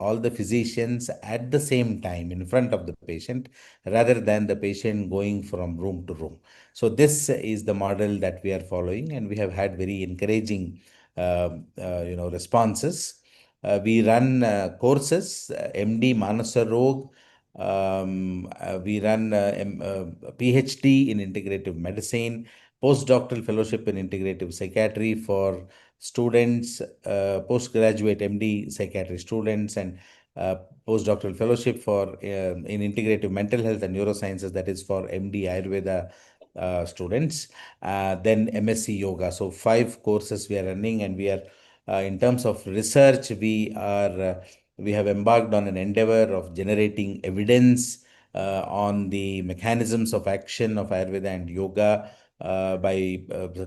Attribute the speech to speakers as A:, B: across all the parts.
A: all the physicians at the same time in front of the patient rather than the patient going from room to room. So this is the model that we are following, and we have had very encouraging responses. We run courses, MD Manasa Rog. We run PhD in integrative medicine, postdoctoral fellowship in integrative psychiatry for students, postgraduate MD psychiatry students, and uh, postdoctoral fellowship for in integrative mental health and neurosciences, that is for MD Ayurveda students. Then MSc Yoga. So 5 courses we are running, and we are in terms of research, we have embarked on an endeavor of generating evidence on the mechanisms of action of Ayurveda and yoga by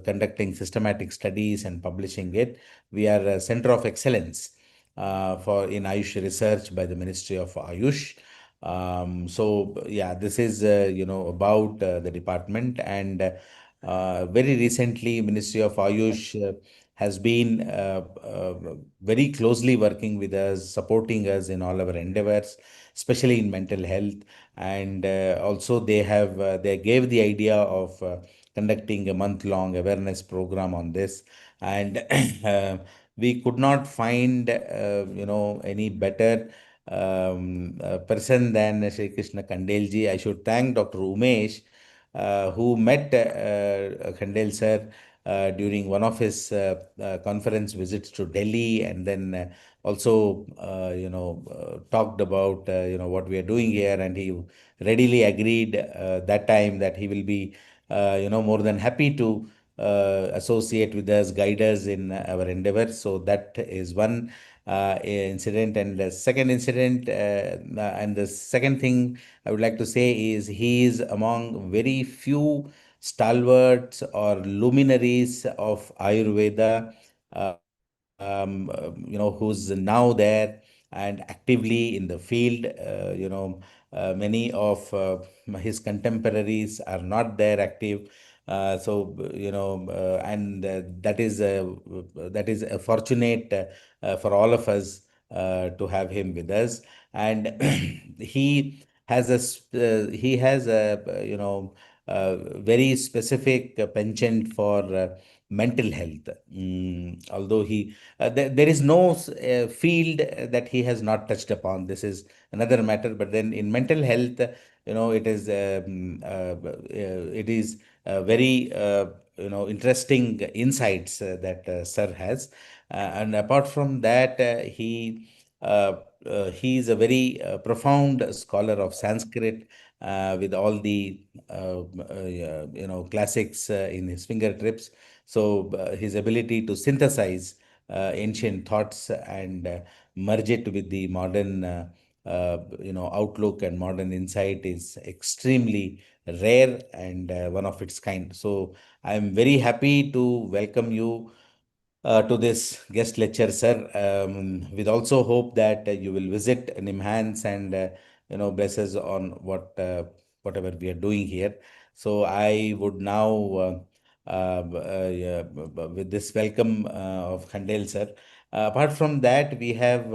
A: conducting systematic studies and publishing it. We are a center of excellence for in Ayush research by the Ministry of Ayush. So yeah, this is about the department, and very recently Ministry of Ayush has been very closely working with us, supporting us in all our endeavors, especially in mental health. And also they gave the idea of conducting a month-long awareness program on this. And we could not find any better person than Shri Krishna Khandel ji. I should thank Dr. Umesh, who met Khandel sir during one of his conference visits to Delhi, and then also talked about what we are doing here, and he readily agreed that time that he will be more than happy to associate with us, guide us in our endeavor. So that is one incident. And the second incident, and the second thing I would like to say is he is among very few stalwarts or luminaries of Ayurveda, who's now there and actively in the field. Many of his contemporaries are not there active. And that is a fortunate for all of us to have him with us. And he has a very specific penchant for mental health. Although there is no field that he has not touched upon. This is another matter. But then in mental health, it is very interesting insights that sir has. And apart from that, he is a very profound scholar of Sanskrit, with all the classics in his fingertips. So his ability to synthesize ancient thoughts and merge it with the modern outlook and modern insight is extremely rare and one of its kind. So I am very happy to welcome you to this guest lecture, sir. With also hope that you will visit NIMHANS and bless us on whatever we are doing here. So I would now, yeah, with this welcome of Khandel sir. Apart from that, we have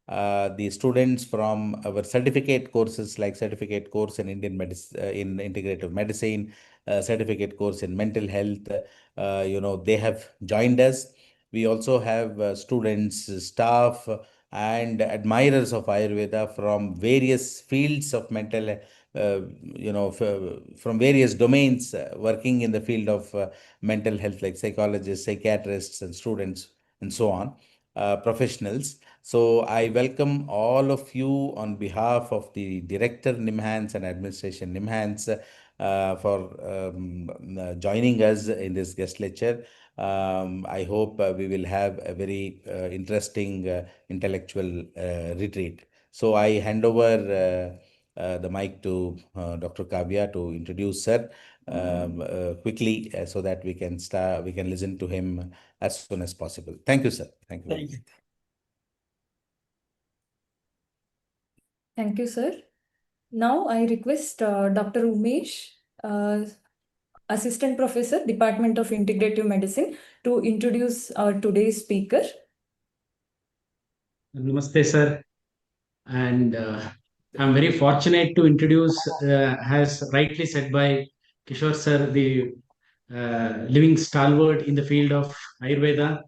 A: the students from our certificate courses, like certificate course in Indian medicine, in integrative medicine, certificate course in mental health. They have joined us. We also have students, staff, and admirers of Ayurveda from various fields of mental, from various domains, working in the field of mental health, like psychologists, psychiatrists, and students, and so on, professionals. So I welcome all of you on behalf of the Director NIMHANS and Administration NIMHANS for joining us in this guest lecture. I hope we will have a very interesting intellectual retreat. So I hand over the mic to Dr. Kavya to introduce sir quickly, so that we can start. We can listen to him as soon as possible. Thank you, sir. Thank you very much.
B: Thank you, sir. Now I request Dr. Umesh, Assistant Professor, Department of Integrative Medicine, to introduce our today's speaker.
C: Namaste, sir. And I'm very fortunate to introduce, as rightly said by Kishore sir, the living stalwart in the field of Ayurveda.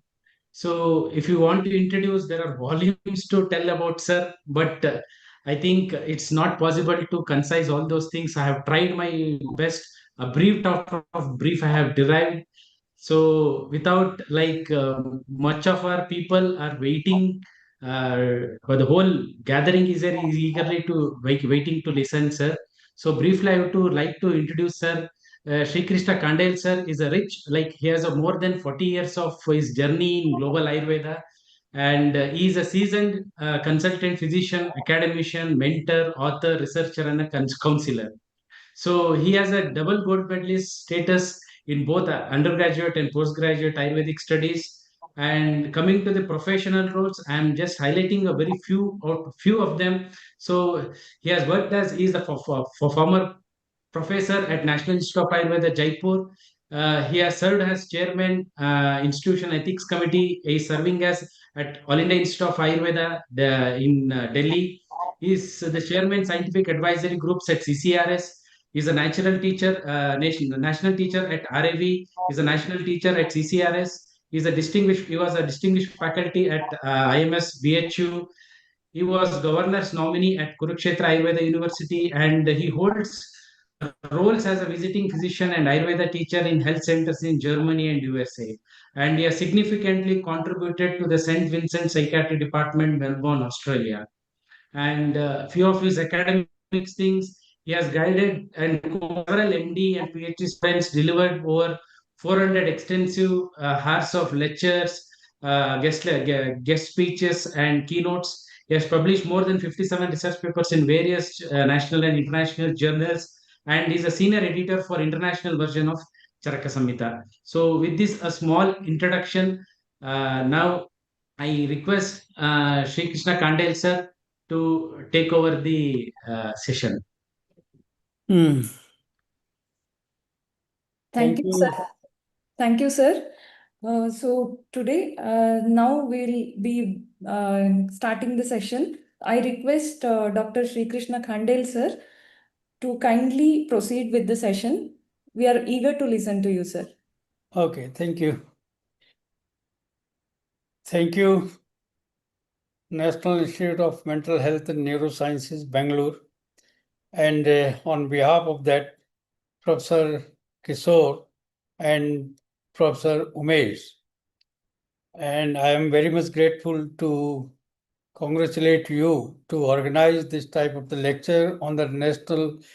C: So, if you want to introduce, there are volumes to tell about sir, but I think it's not possible to concise all those things. I have tried my best. A brief out of brief I have derived. So, without like much of our people are waiting, for the whole gathering is there is eagerly to waiting to listen, sir. So, briefly, I would to like to introduce sir. Shri Krishna Khandel sir is a rich, like he has a more than 40 years of his journey in global Ayurveda, and he is a seasoned consultant physician, academician, mentor, author, researcher, and a counselor. So he has a double gold medalist status in both undergraduate and postgraduate Ayurvedic studies. And coming to the professional roles, I am just highlighting a very few of them. So he has worked as he is a former professor at National Institute of Ayurveda, Jaipur. He has served as chairman, Institution Ethics Committee. He is serving as at All India Institute of Ayurveda in Delhi. He is the chairman, scientific advisory groups at CCRS. He is a natural teacher, national teacher at RAV. He is a national teacher at CCRS. He was a distinguished faculty at IMS BHU. He was governor's nominee at Kurukshetra Ayurveda University, and he holds roles as a visiting physician and Ayurveda teacher in health centers in Germany and USA. And he has significantly contributed to the St. Vincent Psychiatric Department, Melbourne, Australia. And few of his academic things, he has guided and several MD and PhD students, delivered over 400 extensive hours of lectures, guest speeches, and keynotes. He has published more than 57 research papers in various national and international journals, and is a senior editor for international version of Charaka Samhita. So, with this a small introduction, now I request Shri Krishna Khandel sir to take over the session.
D: Hmm.
B: Thank you, sir. Thank you, sir. So today, now we'll be starting the session. I request Dr. Shri Krishna Khandel, sir, to kindly proceed with the session. We are eager to listen to you, sir.
D: Okay, thank you. Thank you, National Institute of Mental Health and Neurosciences, Bangalore. And on behalf of that, Professor Kishore and Professor Umesh. And I am very much grateful to congratulate you to organize this type of the lecture on the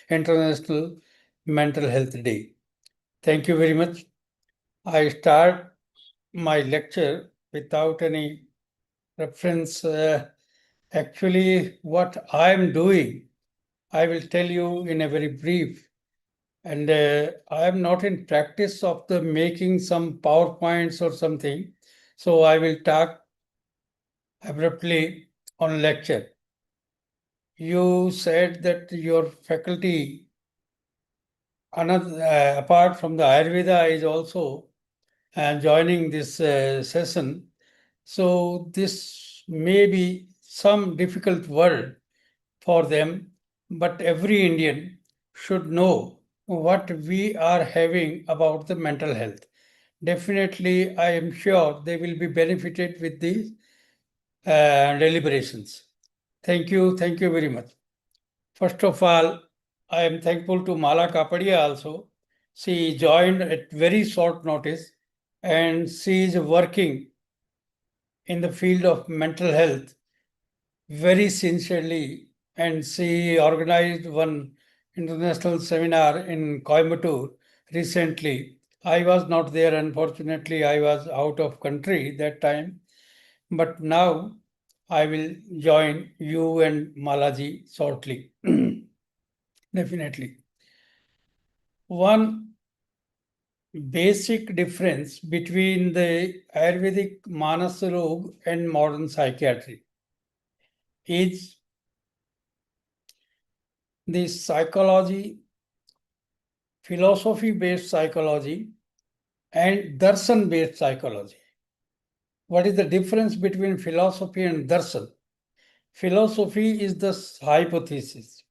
D: International Mental Health Day. Thank you very much. I start my lecture without any reference. Actually, what I am doing, I will tell you in a very brief. And I am not in practice of the making some PowerPoints or something. So I will talk abruptly on lecture. You said that your faculty, apart from the Ayurveda, is also joining this session. So this may be some difficult word for them, but every Indian should know what we are having about the mental health. Definitely, I am sure they will be benefited with these deliberations. Thank you very much. First of all, I am thankful to Mala Kapadia also. She joined at very short notice and she is working in the field of mental health very sincerely, and she organized one international seminar in Coimbatore recently. I was not there, unfortunately. I was out of country that time, but now I will join you and Malaji shortly. Definitely. One basic difference between the Ayurvedic Manasa Rog and modern psychiatry is the psychology, philosophy-based psychology, and darshan-based psychology. What is the difference between philosophy and darshan? philosophy is the hypothesis,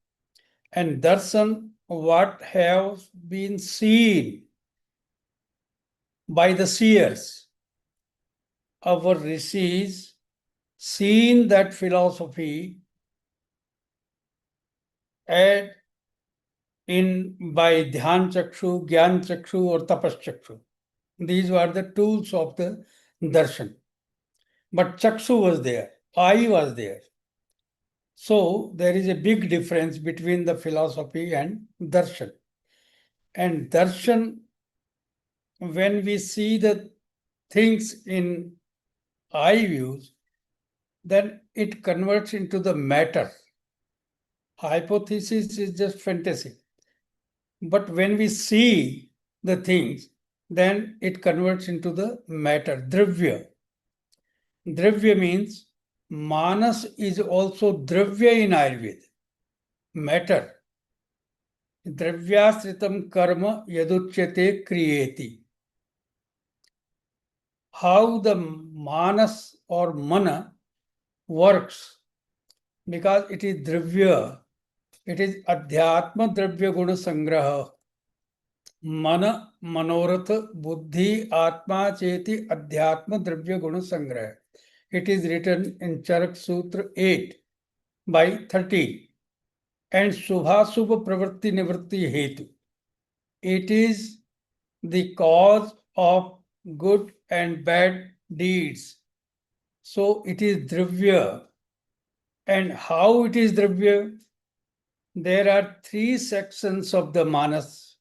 D: and darshan what has been seen by the seers. Our rishis seen that philosophy and by dhyan chakshu, gyan chakshu, or tapas chakshu. These were the tools of the darshan. But chakshu was there, eye was there. So there is a big difference between the philosophy and darshan. And darshan, when we see the things in eye views, then it converts into the matter. Hypothesis is just fantasy. But when we see the things, then it converts into the matter, dravya. Dravya means manas is also dravya in Ayurveda, matter. Dravyasritam karma yaduchyate kriyeti. How the manas or mana works, because it is dravya, it is adhyatma dravya guna sangraha. Mana, manoratha, buddhi, atma, cheti, adhyatma dravya guna sangraha. It is written in Charak Sutra 8 by 13. And Subha Subha Pravritti Nivritti Hetu. It is the cause of good and bad deeds. So it is dravya. And how it is dravya? There are 3 sections of the manas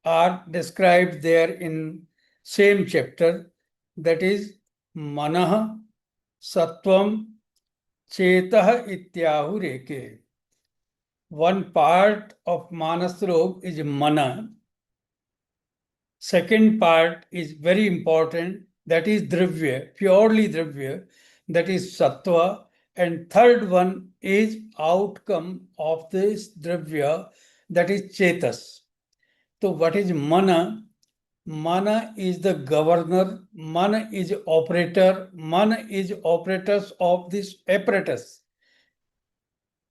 D: are described there in same chapter. That is manah, sattvam, chetah ityahureke. One part of manas rog is mana. Second part is very important, that is dravya, purely dravya, that is sattva. And third one is outcome of this dravya, that is chetas. So what is mana? Mana is the governor, mana is operator, mana is operators of this apparatus.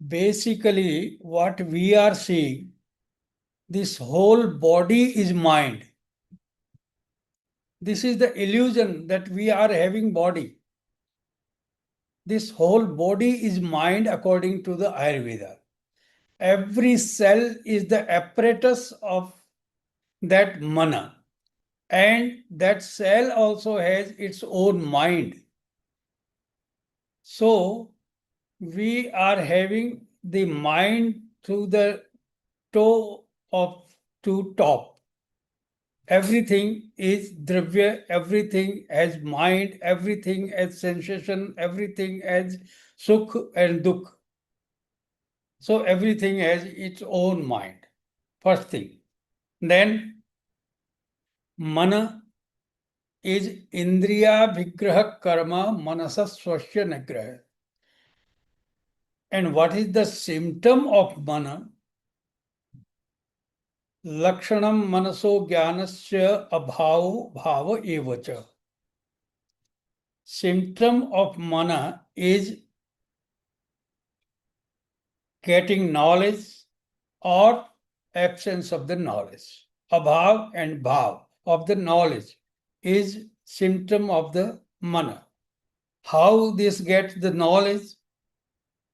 D: Basically, what we are seeing, this whole body is mind. This is the illusion that we are having body. This whole body is mind according to the Ayurveda. Every cell is the apparatus of that mana. And that cell also has its own mind. So we are having the mind through the toe to top. Everything is dravya, everything has mind, everything has sensation, everything has sukh and dukh. So everything has its own mind. First thing. Then mana is indriya vigraha karma manasa swasya nigraha. And what is the symptom of mana? Lakshanam manaso jnanasya abhavo bhava evacha. Symptom of mana is getting knowledge or absence of the knowledge. Abhav and bhav of the knowledge is symptom of the mana. How this gets the knowledge?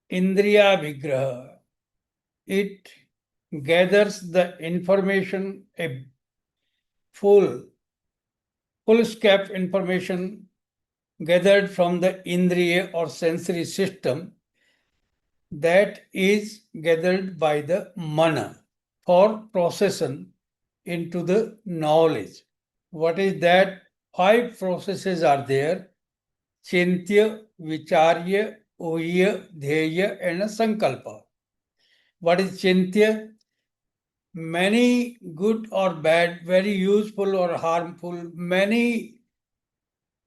D: Indriya vigraha. It gathers the information, a full-scope information gathered from the indriya or sensory system that is gathered by the mana for procession into the knowledge. What is that? 5 processes are there: chintya, vicharya, oya, dheya, and sankalpa. What is chintya? Many good or bad, very useful or harmful, many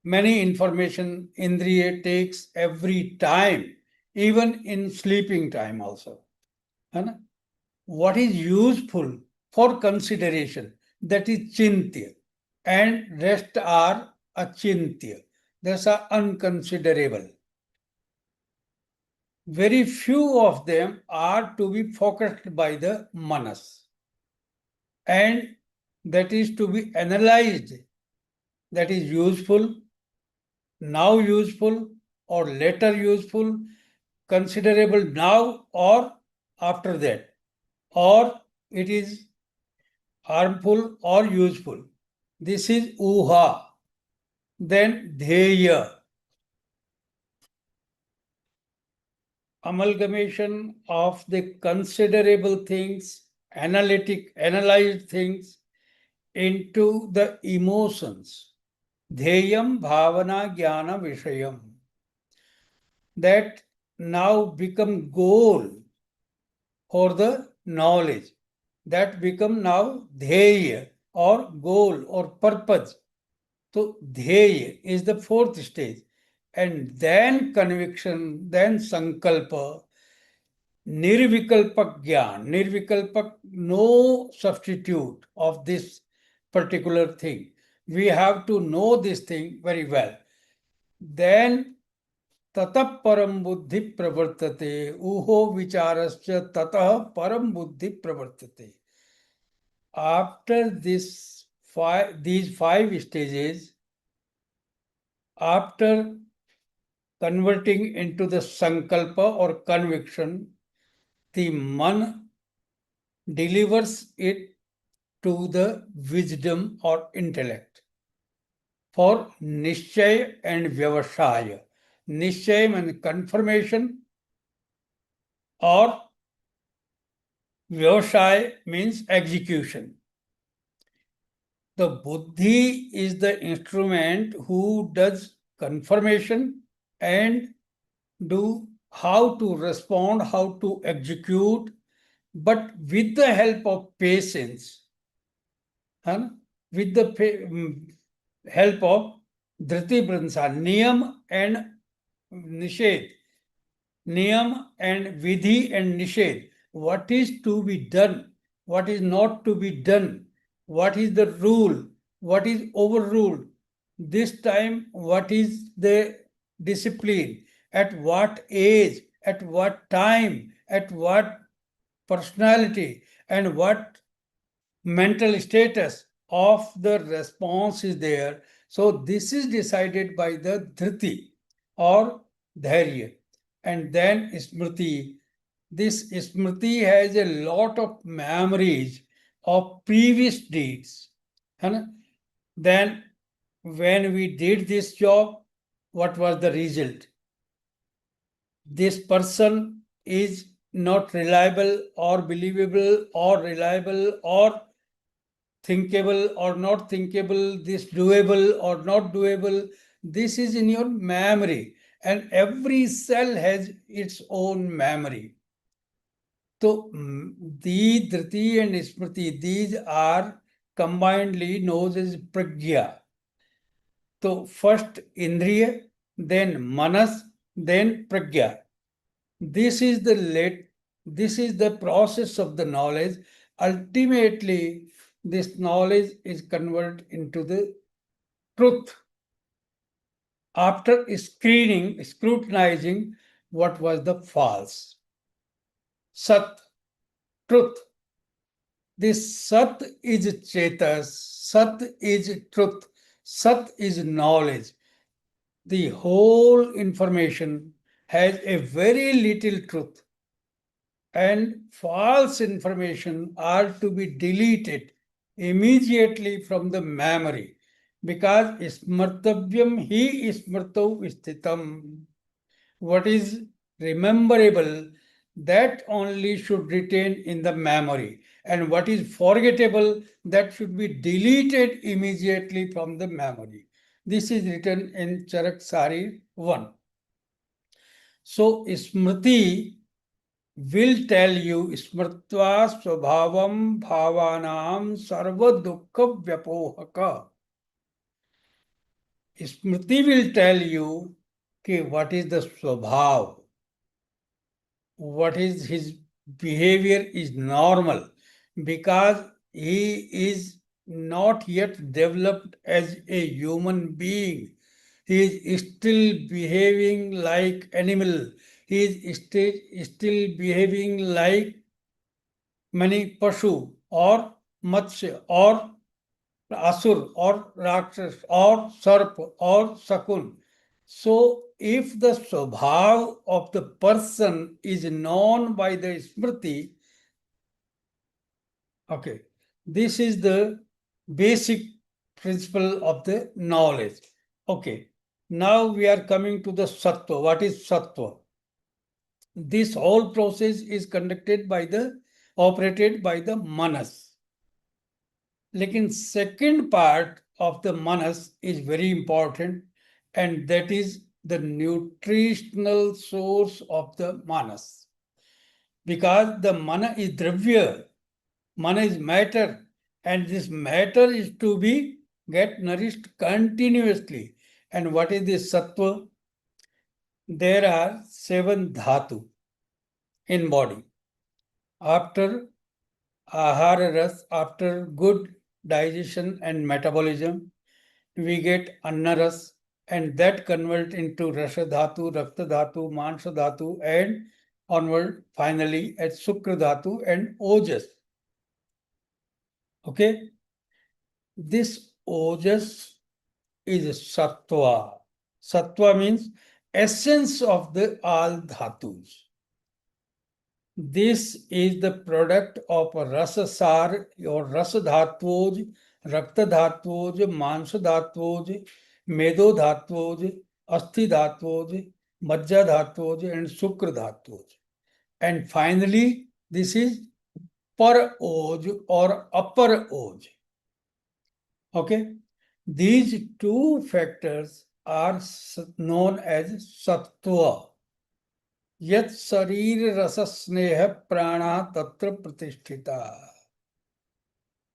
D: information indriya takes every time, even in sleeping time also. What is useful for consideration? That is chintya. And rest are achintya. These are unconsiderable. very few of them are to be focused by the manas. And that is to be analyzed, that is useful, now useful, or later useful, considerable now or after that, or it is harmful or useful. This is uha. Then dheya, amalgamation of the considerable things, analyzed things into the emotions. Dheyam bhavana jnana vishayam. That now become goal for the knowledge. That become now dheya or goal or purpose. So dheya is the fourth stage. And then conviction, then sankalpa, nirvikalpak gyan. Nirvikalpak, no substitute of this particular thing. We have to know this thing very well. Then tatah param buddhi pravartate. Uho vicharasya tatah param buddhi pravartate. After these five stages, after converting into the sankalpa or conviction, the man delivers it to the wisdom or intellect for nishchay and vyavashaya. Nishchay means confirmation, or vyavashaya means execution. The buddhi is the instrument who does confirmation and do how to respond, how to execute, but with the help of patience, with the help of dhriti pransa, niyam and nished. Niyam and vidhi and nished. What is to be done? What is not to be done? What is the rule? What is overruled? This time, what is the discipline? At what age? At what time? At what personality? And what mental status of the response is there. So this is decided by the dhriti or dharya. And then smriti. This smriti has a lot of memories of previous deeds. And then when we did this job, what was the result? This person is not reliable or believable or reliable or thinkable or not thinkable, this doable or not doable. This is in your memory, and every cell has its own memory. So the dhriti and smriti, these are combinedly known as pragya. So first indriya, then manas, then pragya. This is the process of the knowledge. Ultimately, this knowledge is converted into the truth. After scrutinizing what was the false. Sat, truth. This Sat is Chetas, Sat is truth, Sat is knowledge. The whole information has a very little truth, and false information are to be deleted immediately from the memory, because smartavyam hi smartau sthitam. What is rememberable, that only should retain in the memory, and what is forgettable, that should be deleted immediately from the memory. This is written in Charak Sari 1. So smriti will tell you smrtva swabhavam bhavanam sarva dukkha vyapohaka. Smriti will tell you what is the swabhav, what is his behavior is normal, because he is not yet developed as a human being. He is still behaving like animal. he is still behaving like many Pashu or Matsya or Asur or Rakshas or Sarp or Sakun. So, if the Swabhav of the person is known by the Smriti, okay, this is the basic principle of the knowledge. Okay, now we are coming to the Sattva. What is Sattva? This whole process is operated by the Manas. Lekin second part of the Manas is very important, and that is the nutritional source of the Manas. Because the Mana is Dravya, Mana is matter, and this matter is to be get nourished continuously. And what is this Sattva? There are 7 dhatu in body. After ahara ras, after good digestion and metabolism, we get anna ras, and that convert into rasa dhatu, rakta dhatu, mansa dhatu, and onward finally at sukra dhatu and ojas. Okay, this ojas is sattva. Sattva means essence of the all dhatus. This is the product of rasasar or rasadhatvoj, raktadhatvoj, mansadhatvoj, medodhatvoj, asthidhatvoj, majjadhatvoj, and sukradhatvoj. And finally, this is paroj or upper oj. Okay, these two factors are known as sattva. Yat sharir rasa sneha prana tatra pratisthita.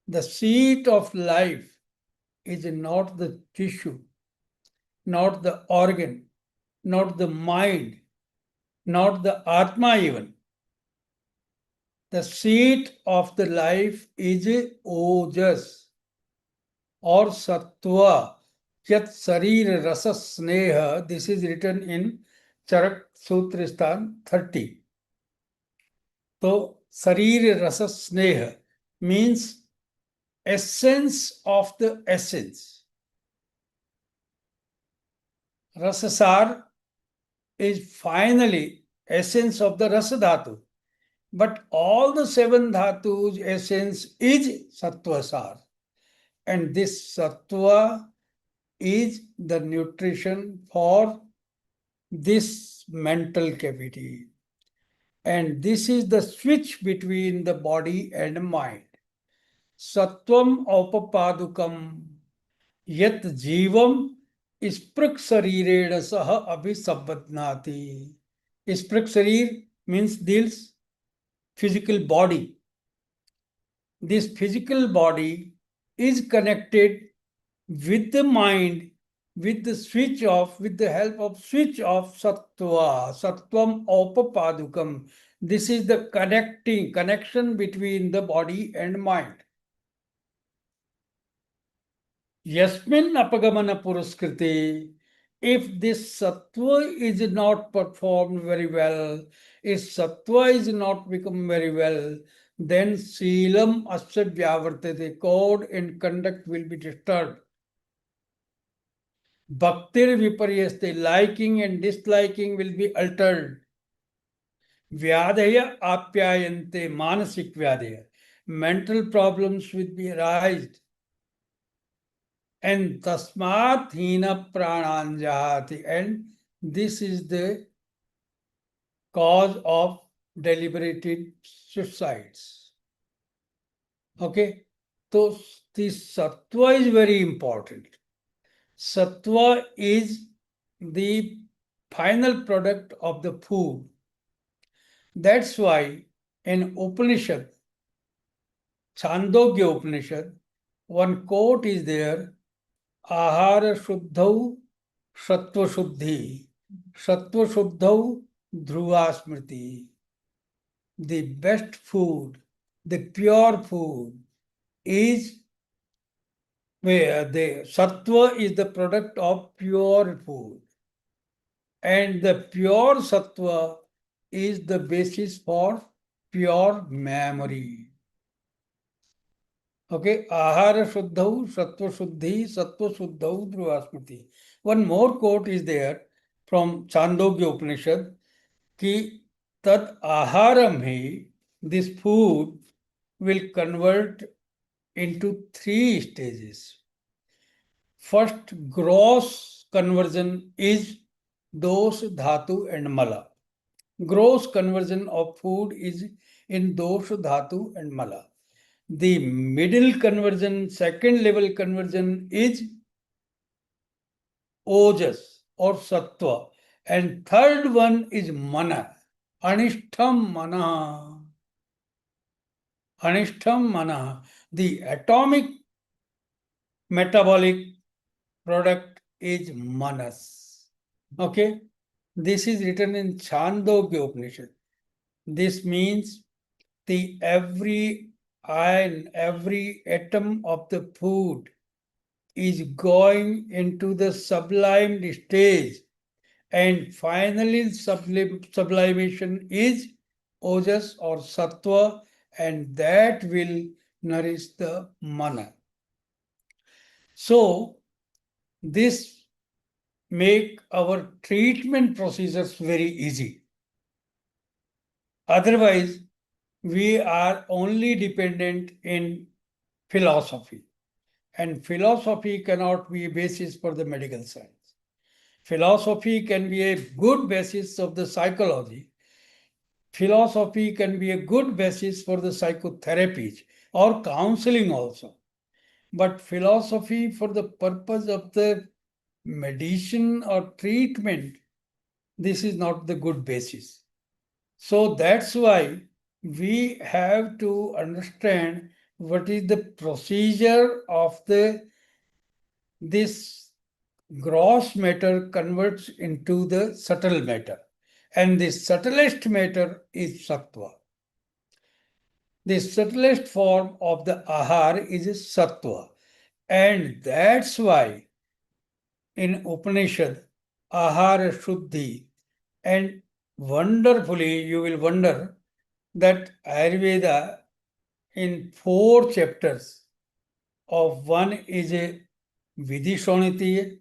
D: The seat of life is not the tissue, not the organ, not the mind, not the atma even. The seat of the life is ojas or sattva. Yat sharir rasa sneha. This is written in Charak Sutristan 30. So, Sarir Rasa Sneha means essence of the essence. Rasasar is finally essence of the Rasa Dhatu. But all the 7 Dhatus essence is Sattvasar. And this Sattva is the nutrition for this mental cavity. And this is the switch between the body and mind. Sattvam aupapadukam yat jivam isprak sarirena saha abhisabbatnati. Isprak sarir means this physical body. This physical body is connected with the mind with the help of switch of sattva, sattvam aupapadukam. This is the connection between the body and mind. Yasmin apagamana puruskriti. If this sattva is not performed very well, if sattva is not become very well, then silam asya vyavartate, code and conduct will be disturbed. Bhaktir viparyaste, liking and disliking will be altered. Vyadaya apyayante, manasik vyadaya, mental problems will be arised. And tasmat hina prananjahati, and this is the cause of deliberated suicides. Okay, so this sattva is very important. Sattva is the final product of the food. That's why in Upanishad, Chandogya Upanishad, one quote is there, Ahara Shuddhau Sattva Shuddhi, Sattva Shuddhau Dhruva Smriti. The best food, the pure food is where the sattva is the product of pure food. And the pure sattva is the basis for pure memory. Okay, ahara shuddhau, sattva shuddhi, sattva shuddhau dhruvasmati. One more quote is there from Chandogya Upanishad, ki tat aharam hi, this food will convert into 3 stages. First, gross conversion is dosha, dhatu and mala. Gross conversion of food is in dosha, dhatu and mala. The middle conversion, second level conversion is ojas or sattva. And third one is mana. Anishtham mana. Anishtham mana. The atomic metabolic product is manas. Okay? This is written in Chandogya Upanishad. This means every ion, every atom of the food is going into the sublimed stage, and finally sublimation is ojas or sattva, and that will nourish the mana. So this make our treatment procedures very easy. Otherwise, we are only dependent in philosophy, and philosophy cannot be a basis for the medical science. Philosophy can be a good basis of the psychology. Philosophy can be a good basis for the psychotherapies or counseling also. But philosophy for the purpose of the medicine or treatment, this is not the good basis. So that's why we have to understand what is the procedure of this gross matter converts into the subtle matter. And the subtlest matter is sattva. The subtlest form of the ahar is sattva. And that's why in Upanishad, ahara shuddhi, and wonderfully you will wonder that Ayurveda in 4 chapters of one is a Vidhi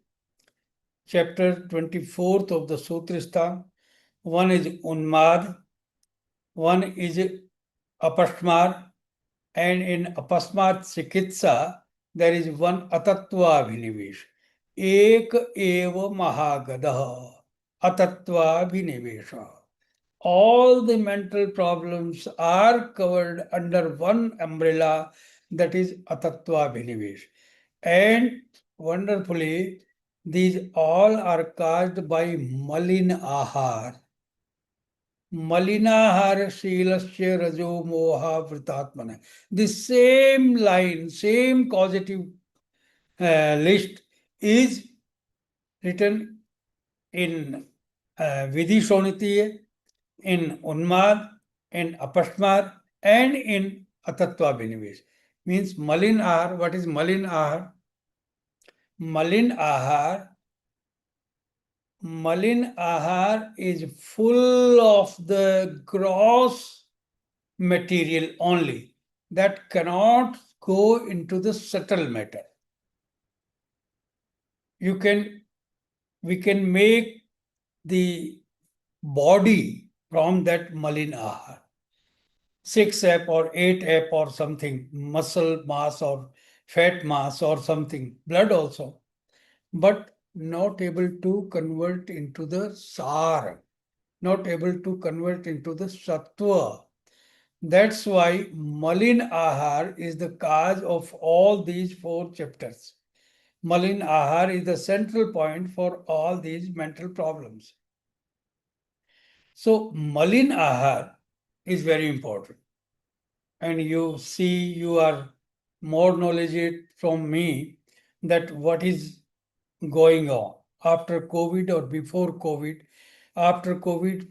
D: chapter 24th of the Sutristan, one is Unmad, one is Apashmar, and in Apasmat Chikitsa, there is one Atatva Abhinivesh. Ek eva mahagadaha Atatva Abhinivesha. All the mental problems are covered under one umbrella, that is Atatva Abhinivesh. And wonderfully, these all are caused by malin ahar. Malinahar Shilasya Rajo Moha Vritatmana. The same line, same causative list is written in Vidhi Shonitiye, in Unmad, in Apashmar, and in Atatva Binivesh. Means Malin Ahar. What is Malin Ahar? Malin Ahar is full of the gross material only, that cannot go into the subtle matter. We can make the body from that malin ahar. 6 ap or 8 ap or something, muscle mass or fat mass or something, blood also, but not able to convert into the sar, not able to convert into the sattva. That's why malin ahar is the cause of all these 4 chapters. Malin ahar is the central point for all these mental problems. So malin ahar is very important. And you see, you are more knowledgeable from me that what is going on after COVID or before COVID. After COVID,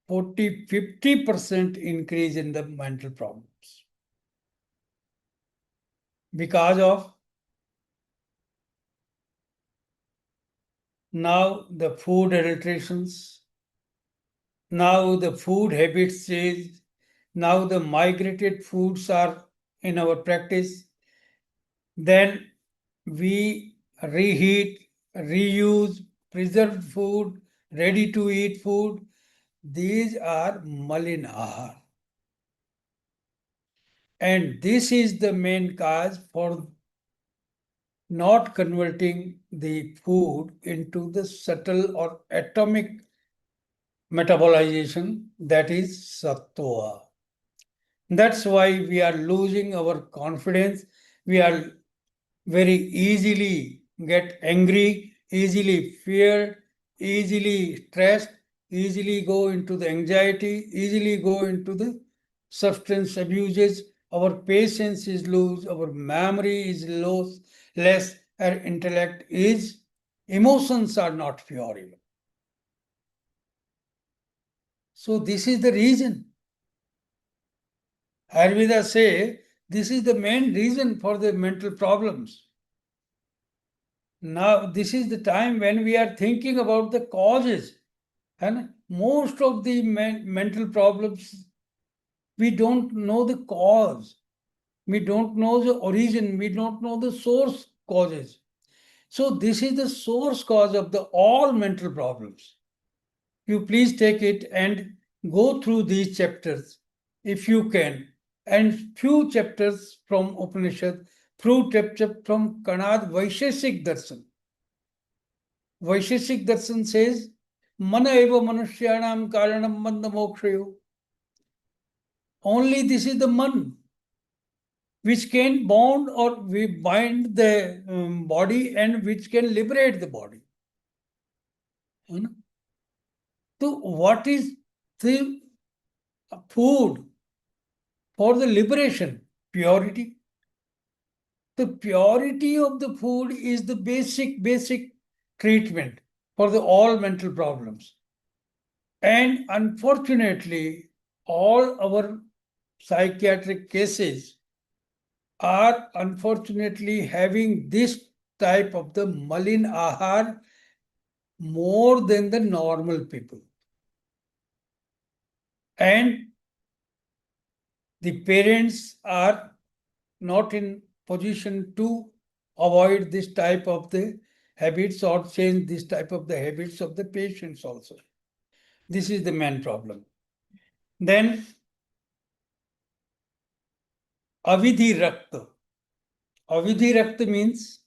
D: 40-50% increase in the mental problems because of now the food adulterations, now the food habits change, now the migrated foods are in our practice. Then we reheat, reuse, preserved food, ready to eat food. These are malin ahar. And this is the main cause for not converting the food into the subtle or atomic metabolization, that is sattva. That's why we are losing our confidence. We are very easily get angry, easily feared, easily stressed, easily go into the anxiety, easily go into the substance abuses. Our patience is loose, our memory is low, less, our intellect is, emotions are not pure even. So this is the reason. Ayurveda say this is the main reason for the mental problems. Now, this is the time when we are thinking about the causes. And most of the mental problems, we don't know the cause. We don't know the origin. We don't know the source causes. So this is the source cause of the all mental problems. You please take it and go through these chapters if you can. And few chapters from Upanishad, few chapters from Kanad Vaisheshik Darshan. Vaisheshik Darshan says, Mana eva manushyanam karanam bandha mokshayo. Only this is the man which can bond or we bind the body and which can liberate the body. So what is the food for the liberation? Purity. The purity of the food is the basic treatment for the all mental problems. And unfortunately, all our psychiatric cases are unfortunately having this type of the malin ahar more than the normal people. And the parents are not in position to avoid this type of the habits or change this type of the habits of the patients also. This is the main problem. Then Avidhi Rakta. Avidhi Rakta means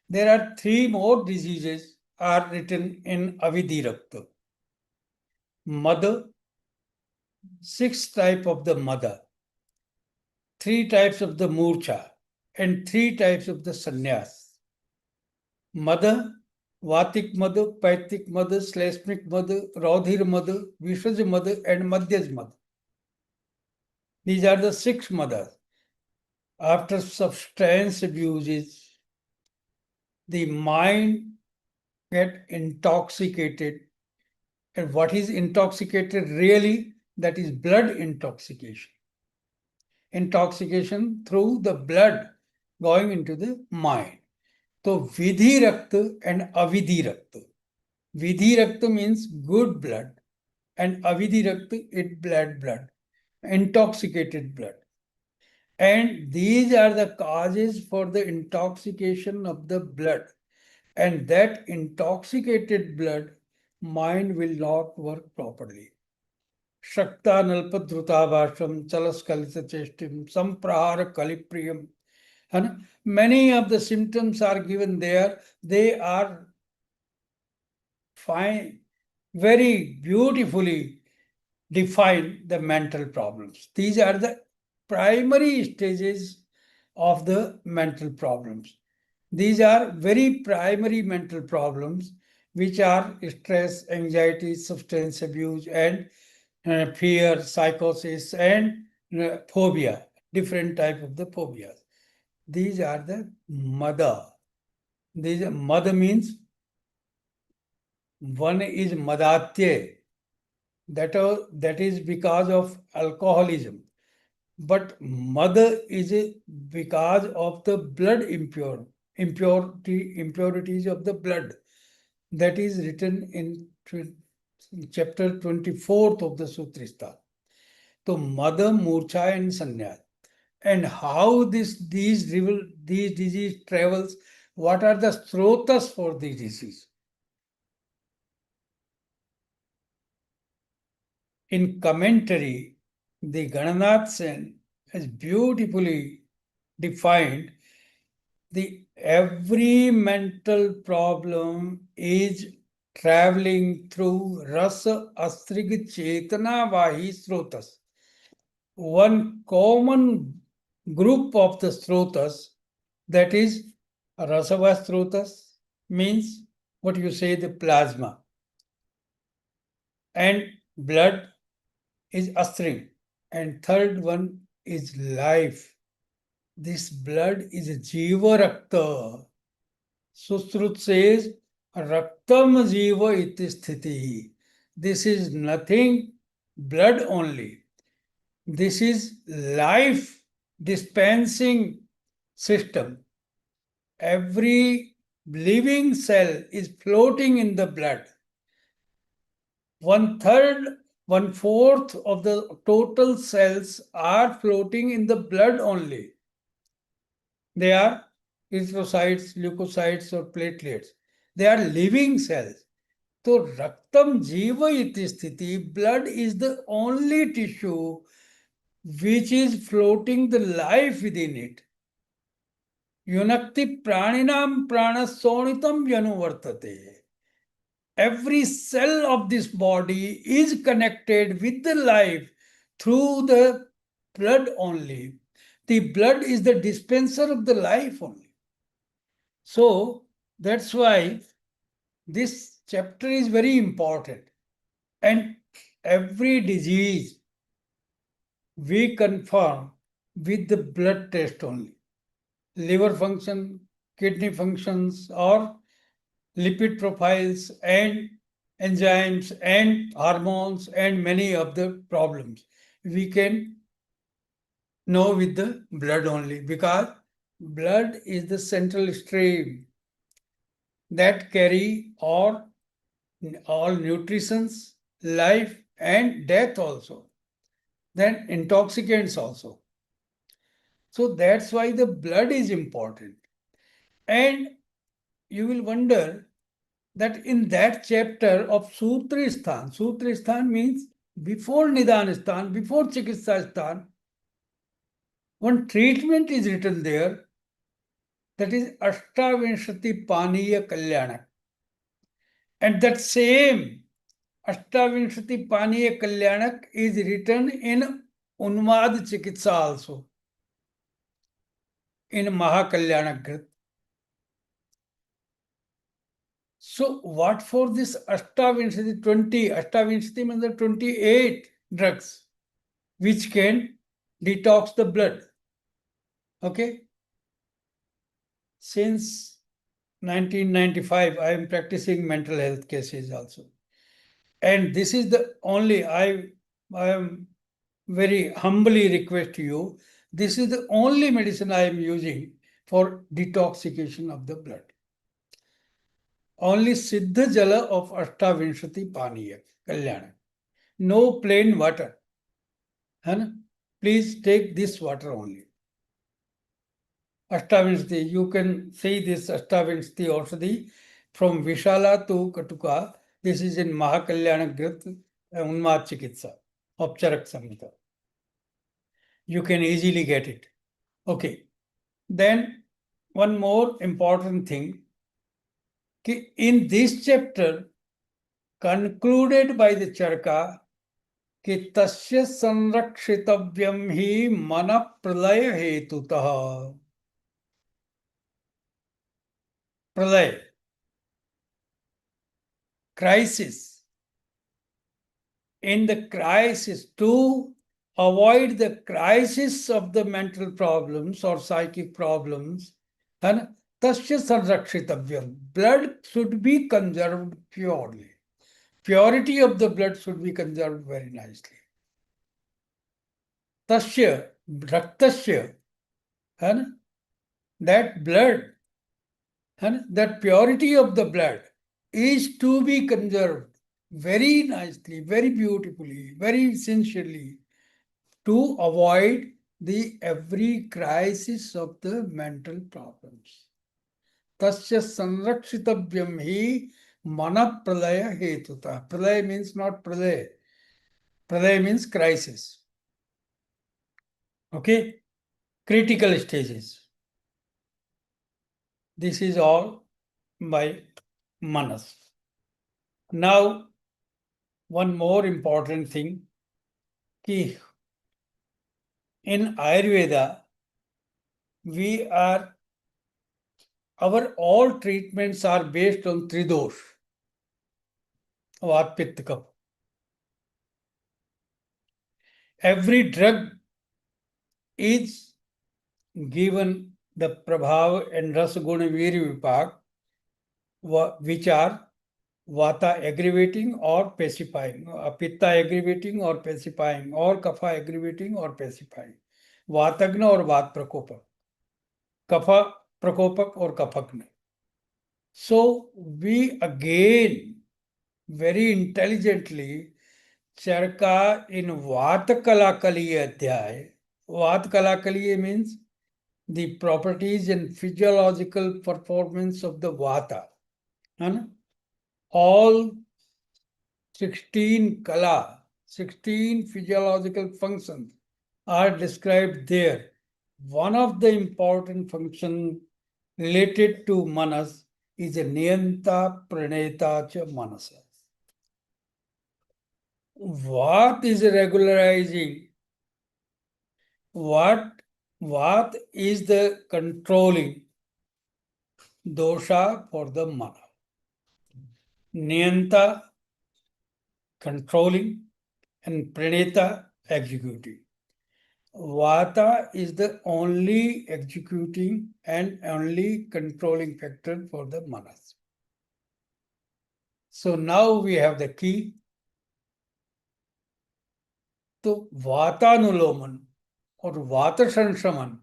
D: there are 3 more diseases are written in Avidhi Rakta. Mother, 6 type of the mother, 3 types of the murcha, and 3 types of the sannyas. Mother, Vatik mother, Paitik mother, Slashmik mother, Raudhir mother, Vishaj mother, and Madhyaj mother. These are the 6 mothers. After substance abuses, the mind get intoxicated. And what is intoxicated really? That is blood intoxication. Intoxication through the blood going into the mind. So Vidhi Rakta and Avidhi Rakta. Vidhi Rakta means good blood and Avidhi Rakta is blood, intoxicated blood. And these are the causes for the intoxication of the blood. And that intoxicated blood, mind will not work properly. Shakta nalpadhrutavasham chalaskalita chestim samprahara kalipriyam. And many of the symptoms are given there. They are fine, very beautifully define the mental problems. These are the primary stages of the mental problems. These are very primary mental problems, which are stress, anxiety, substance abuse, and fear, psychosis, and phobia, different type of the phobias. These are the mada. Mada means one is madatya, that is because of alcoholism. But mother is because of the blood impurities of the blood. that is written in chapter 24th of the Sutristhana. So Mada, Murcha and Sanyas. And how these disease travels, what are the srotas for the disease? In commentary, the Gananath Sen has beautifully defined every mental problem is traveling through rasa astrig chetana vahi srotas. One common group of the srotas, that is rasava srotas, means what you say, the plasma, and blood is astring, and third one is life. This blood is jiva rakta. Susrut says, raktam jiva iti sthiti. This is nothing, blood only. This is life dispensing system. Every living cell is floating in the blood. 1/3, 1/4 of the total cells are floating in the blood only. They are erythrocytes, leukocytes, or platelets. They are living cells. So, raktam jiva iti sthiti, blood is the only tissue which is floating the life within it. Yunakti praninam pranasonitam yanuvartate. Every cell of this body is connected with the life through the blood only. The blood is the dispenser of the life only. So that's why this chapter is very important. And every disease we confirm with the blood test only. Liver function, kidney functions, or lipid profiles and enzymes and hormones and many of the problems we can know with the blood only, because blood is the central stream that carry all nutritions, life and death also, then intoxicants also. So that's why the blood is important. And you will wonder that in that chapter of Sutristhana means before Nidanistan, before Chikitsastan, one treatment is written there, that is Ashtavinshati Paniya Kalyanak. And that same Ashtavinshati Paniya Kalyanak is written in Unmad Chikitsa also, in Mahakalyanak. So what for this Ashtavinshati 20? Ashtavinshati means the 28 drugs which can detox the blood. Okay? Since 1995, I am practicing mental health cases also. And this is the only, I am very humbly request you, this is the only medicine I am using for detoxification of the blood. Only Siddha Jala of Ashtavinshati Paniya Kalyana. No plain water. Please take this water only. Ashtavinshati, you can say this Ashtavinshati Aushadhi from Vishala to Katuka. This is in Mahakalyana Grit Unmad Chikitsa, Opcharak Samhita. You can easily get it. Okay. Then one more important thing. In this chapter, concluded by the Charaka, कि तस्य संरक्षितव्यम ही मन प्रलय हेतुतः. Pralay, crisis. In the crisis, to avoid the crisis of the mental problems or psychic problems, and tasya sanrakshitavyam, blood should be conserved purely. Purity of the blood should be conserved very nicely. Tasya, raktasya, that blood, and that purity of the blood is to be conserved very nicely, very beautifully, very sincerely, to avoid the every crisis of the mental problems. Tasya sanrakshitavyam hi mana pralaya hetuta. Pralaya means not pralaya. Pralaya means crisis. Okay? Critical stages. This is all by Manas. Now, one more important thing, ki in Ayurveda, our all treatments are based on Tridosh, Vat, Pitta, Kapha. Every drug is given the Prabhav and Rasaguna Virya Vipak, which are Vata aggravating or pacifying, Pitta aggravating or pacifying, or Kapha aggravating or pacifying, Vatagna or Vat Prakopak, Kapha Prakopak or Kaphagna. So we again very intelligently Charka in Vatakalakaliya Adhyay. Vatakalakaliya means the properties and physiological performance of the Vata. And all 16 kala, 16 physiological functions are described there. One of the important functions related to manas is a niyanta praneta cha manasa. What is regularizing? What is the controlling dosha for the mana? Niyanta controlling and praneta executing. Vata is the only executing and only controlling factor for the manas. So now we have the key. So Vatanuloman or Vata Sanshaman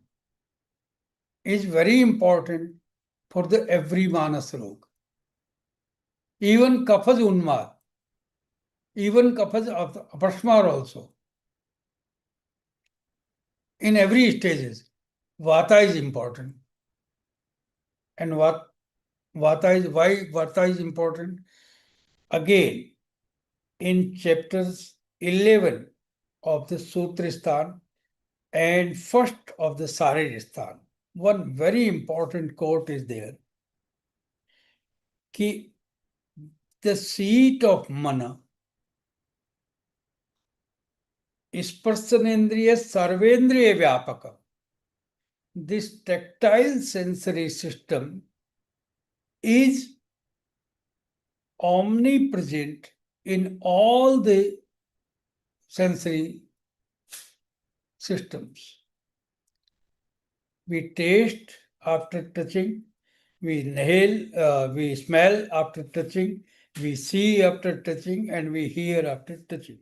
D: is very important for the every manas rog. Even Kaphas Unmad, even Kaphas Apashmar also. In every stages, Vata is important. And why Vata is important? Again, in chapters 11 of the Sutristan and first of the Saridistan, one very important quote is there. Ki the seat of mana, Sparsanendriya Sarvendriya Vyapaka. This tactile sensory system is omnipresent in all the sensory systems. We taste after touching, we inhale, we smell after touching, we see after touching, and we hear after touching.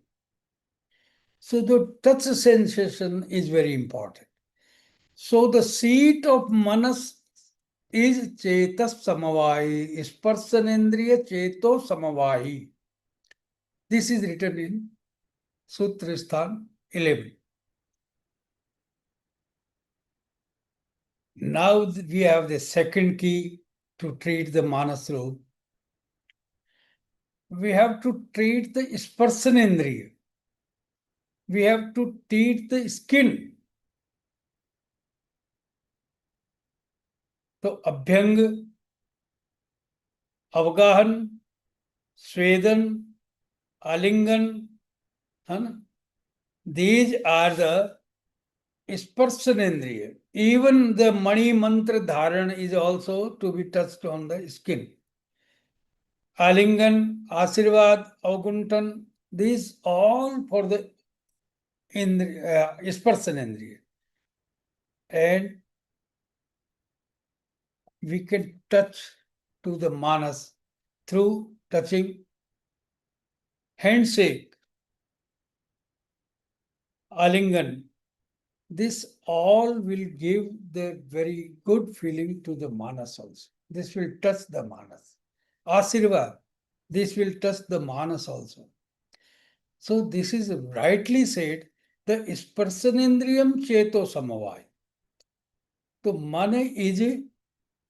D: So the touch sensation is very important. So the seat of manas is Chetas Samavahi, Sparsanendriya Cheto Samavahi. This is written in Sutristan 11. Now we have the second key to treat the manas roga. We have to treat the Sparsanendriya. We have to treat the skin. So Abhyang, Avgahan, Svedan, Alingan, these are the Sparsanendriya. Even the Mani Mantra Dharan is also to be touched on the skin. Alingan, Asirvad, Avguntan, these all for the Sparsanendriya. And we can touch to the manas through touching, handshake, Alingan. This all will give the very good feeling to the manas also. This will touch the manas. Asirvad, this will touch the manas also. So this is rightly said, the sparsanendriyam cheto samavai. So man is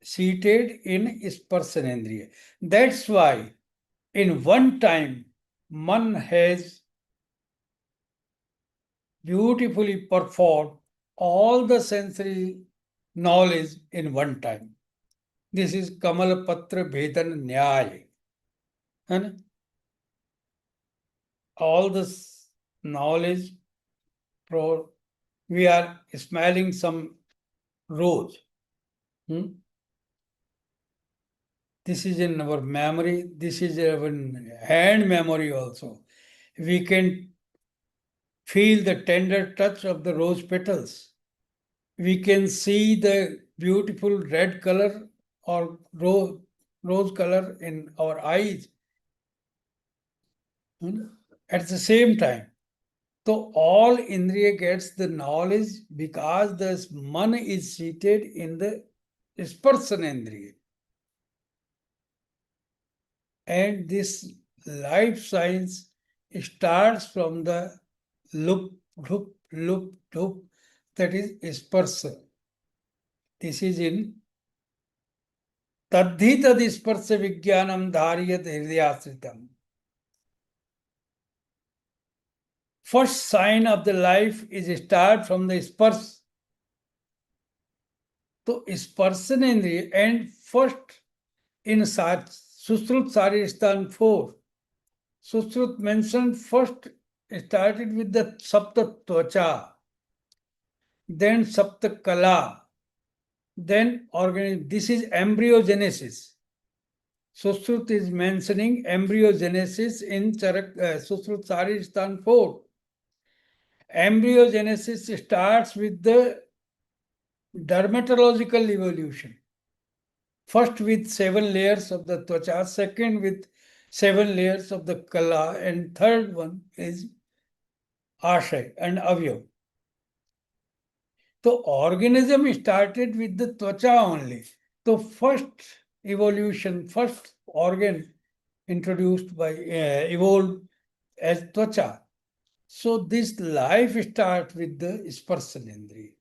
D: seated in sparsanendriya. That's why in one time man has beautifully performed all the sensory knowledge in one time. This is Kamal Patra Bhedan Nyaya. And all this knowledge, we are smelling some rose. This is in our memory, this is our hand memory also. We can feel the tender touch of the rose petals. We can see the beautiful red color or rose color in our eyes. At the same time, so all Indriya gets the knowledge because the man is seated in the Sparsanendriya. And this life science starts from the look, that is Sparsa. This is in Tadhi Tad Sparsa Vijnanam Dhariyat Hridayasritam. First sign of the life is start from the spars. So sparsanendriya, and first in Sushrut Saristan 4, Sushrut mentioned first started with the Sapta Tvacha, then Sapta Kala, then organism. This is embryogenesis. Sushrut is mentioning embryogenesis in Sushrut Saristan 4. Embryogenesis starts with the dermatological evolution. First with 7 layers of the tvacha, second with 7 layers of the kala, and third one is ashay and avyav. So organism started with the tvacha only. So first evolution, first organ introduced by evolved as tvacha. So this life starts with the sparsanendriya.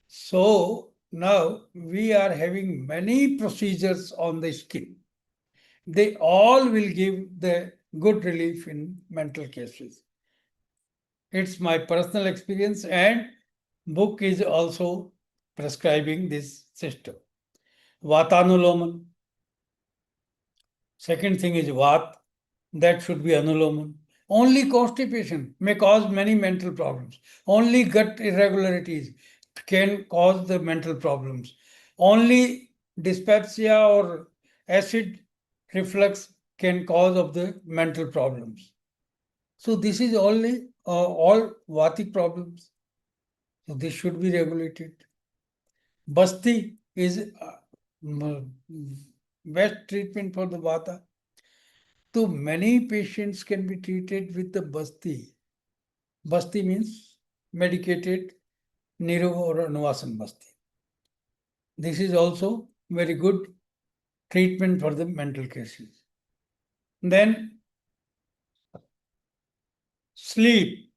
D: So now we are having many procedures on the skin. They all will give the good relief in mental cases. It's my personal experience, and book is also prescribing this system. Vatanuloman. Second thing is Vat. That should be Anuloman. Only constipation may cause many mental problems. Only gut irregularities can cause the mental problems. Only dyspepsia or acid reflux can cause of the mental problems. So this is only all Vati problems. So this should be regulated. Basti is best treatment for the Vata. So many patients can be treated with the Basti. Basti means medicated Niru or Anuvasan Basti. This is also very good treatment for the mental cases. Then sleep.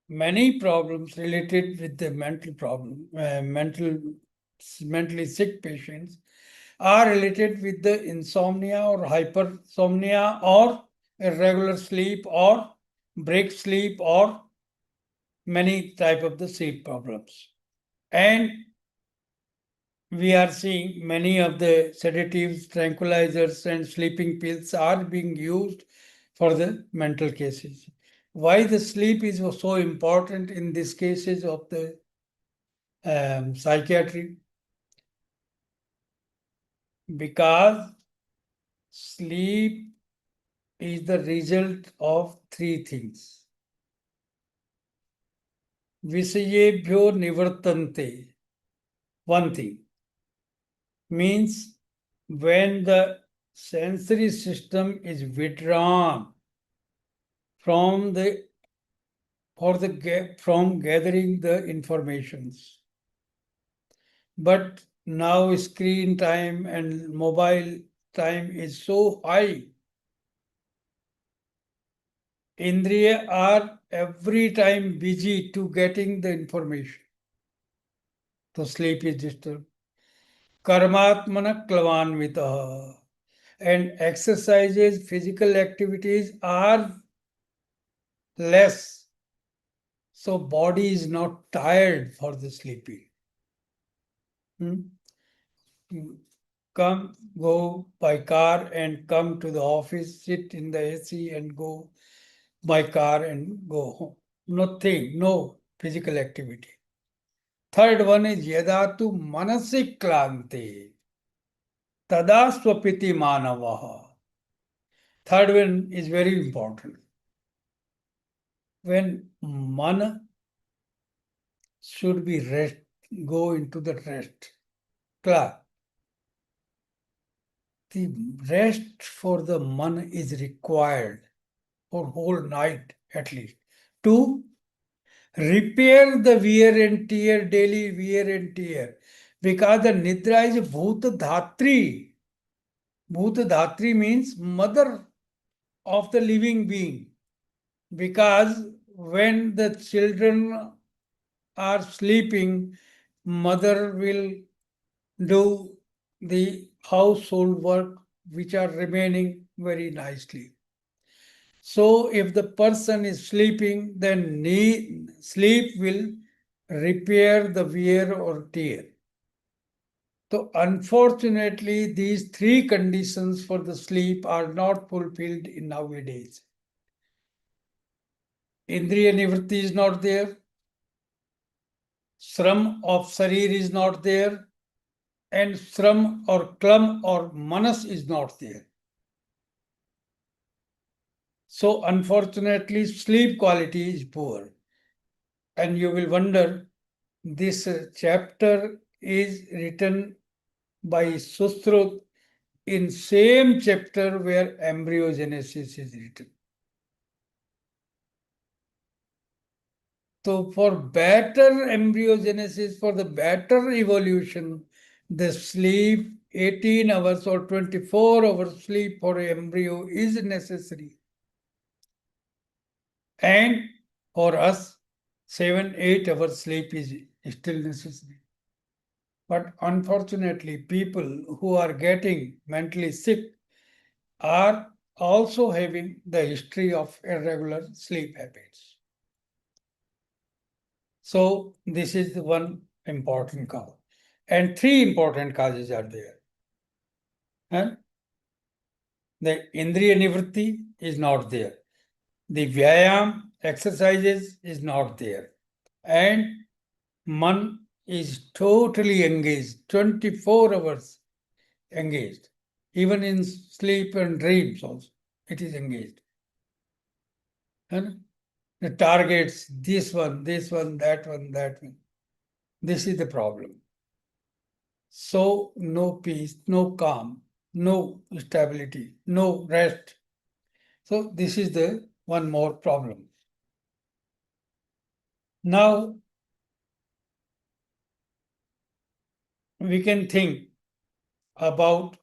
D: Many problems related with the mental problem, mentally sick patients are related with the insomnia or hypersomnia or irregular sleep or break sleep or many type of the sleep problems. And we are seeing many of the sedatives, tranquilizers, and sleeping pills are being used for the mental cases. Why the sleep is so important in these cases of the psychiatry? Because sleep is the result of 3 things. Visayebhyo nivartante. One thing means when the sensory system is withdrawn from gathering the informations. But now screen time and mobile time is so high. Indriya are every time busy to getting the information. So sleep is disturbed. Karmatmana klavanvita. And exercises, physical activities are less. So body is not tired for the sleeping. Come, go by car and come to the office, sit in the AC and go by car and go home. Nothing, no physical activity. Third one is yadatu manasik klanti. Tada swapiti manavaha. Third one is very important. When mana should be rest, go into the rest. Kla. The rest for the mana is required for whole night at least to repair the wear and tear, daily wear and tear. Because the nidra is bhuta dhatri. Bhuta dhatri means mother of the living being. Because when the children are sleeping, mother will do the household work which are remaining very nicely. So if the person is sleeping, then sleep will repair the wear or tear. So unfortunately, these three conditions for the sleep are not fulfilled in nowadays. Indriya nivritti is not there. Shram of Sarir is not there. And Shram or Klam or Manas is not there. So unfortunately, sleep quality is poor. And you will wonder, this chapter is written by Sustrut in same chapter where embryogenesis is written. So for better embryogenesis, for the better evolution, the sleep 18 hours or 24 hours sleep for embryo is necessary. And for us, 7-8 hours sleep is still necessary. But unfortunately, people who are getting mentally sick are also having the history of irregular sleep habits. So this is the one important cause. And three important causes are there. And the Indriya Nivritti is not there. The Vyayam exercises is not there. And Man is totally engaged, 24 hours engaged. Even in sleep and dreams also, it is engaged. And the targets, this one, that one, that one. This is the problem. So no peace, no calm, no stability, no rest. So this is the one more problem. Now we can think about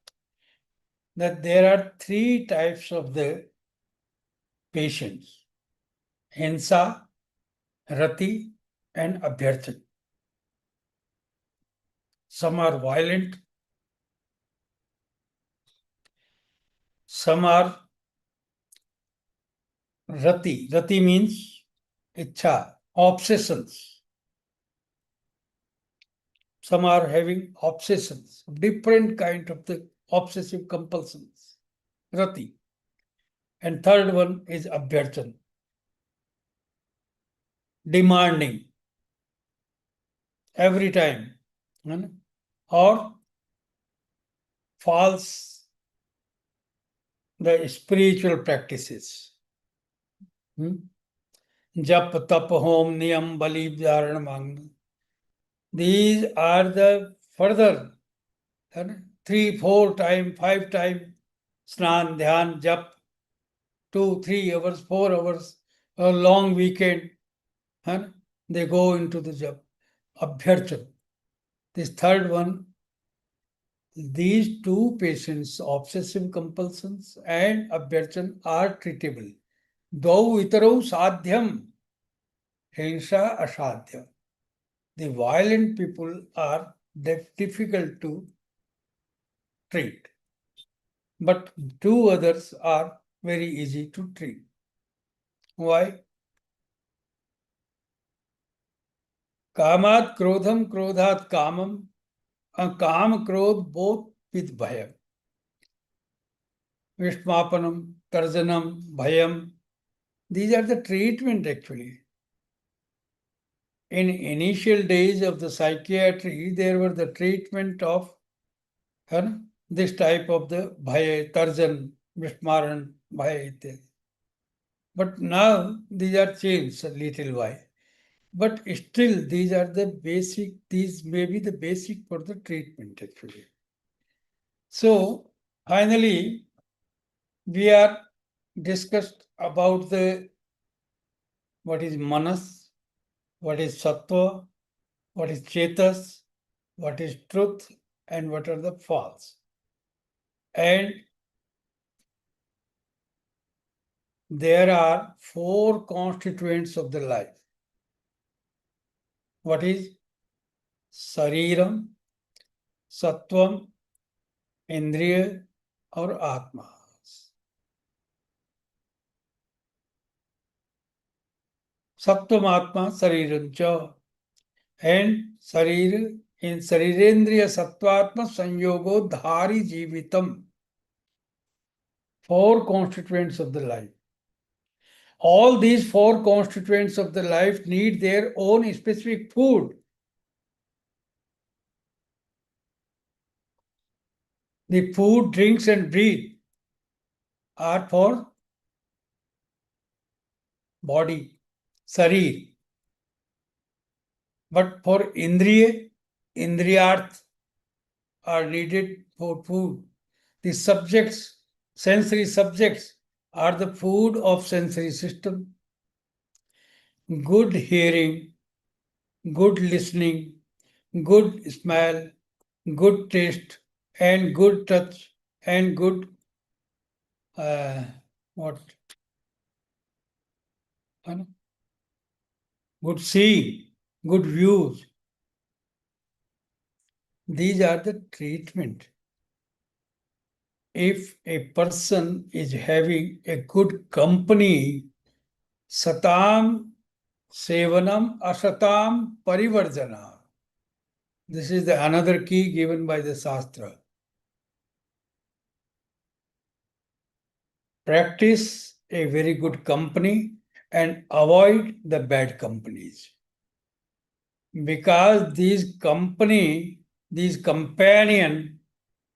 D: that there are three types of the patients: Hinsa, Rati, and Abhyarchan. Some are violent, some are Rati. Rati means Ichha, obsessions. Some are having obsessions, different kind of the obsessive compulsions. Rati. And third one is Abhyarchan, demanding every time, or false the spiritual practices. Jap, tap, home, niyam, bali, dharan, mang. These are the further 3, 4 times, 5 times snan, dhyan, jap, 2, 3 hours, 4 hours, a long weekend. They go into the jap. Abhyarchan. This third one these two patients, obsessive compulsions and aversion, are treatable. Dvau itarau sadhyam, hinsa asadhya. The violent people are difficult to treat, but two others are very easy to treat. Why? Kamat krodham, krodhat kamam, काम क्रोध both with bhayam. Vishmapanam, Tarjanam, Bhayam. These are the treatment actually. In initial days of the psychiatry, there were the treatment of this type of the Bhaya, Tarjan, Vishmaran, Bhaya. But now these are changed a little while. But still, these are the basic, these may be the basic for the treatment actually. So, finally, we are discussed about the what is manas, what is sattva, what is chetas, what is truth, and what are the false. And there are four constituents of the life. What is Sariram, Sattvam, Indriya, or Atma. Sattvam Atma Sariram cha. And Sarir in Sarirendriya Sattvatma Sanyogo Dhari Jivitam. Four constituents of the life. All these four constituents of the life need their own specific food. The food, drinks, and breathe are for body, sarir. But for indriya, indriyarth are needed for food. The subjects, sensory subjects, are the food of sensory system. Good hearing, good listening, good smell, good taste, and good touch, and good good seeing, good views. These are the treatment. If a person is having a good company, satam sevanam asatam parivarjana. This is the another key given by the Shastra. Practice a very good company and avoid the bad companies. Because these companion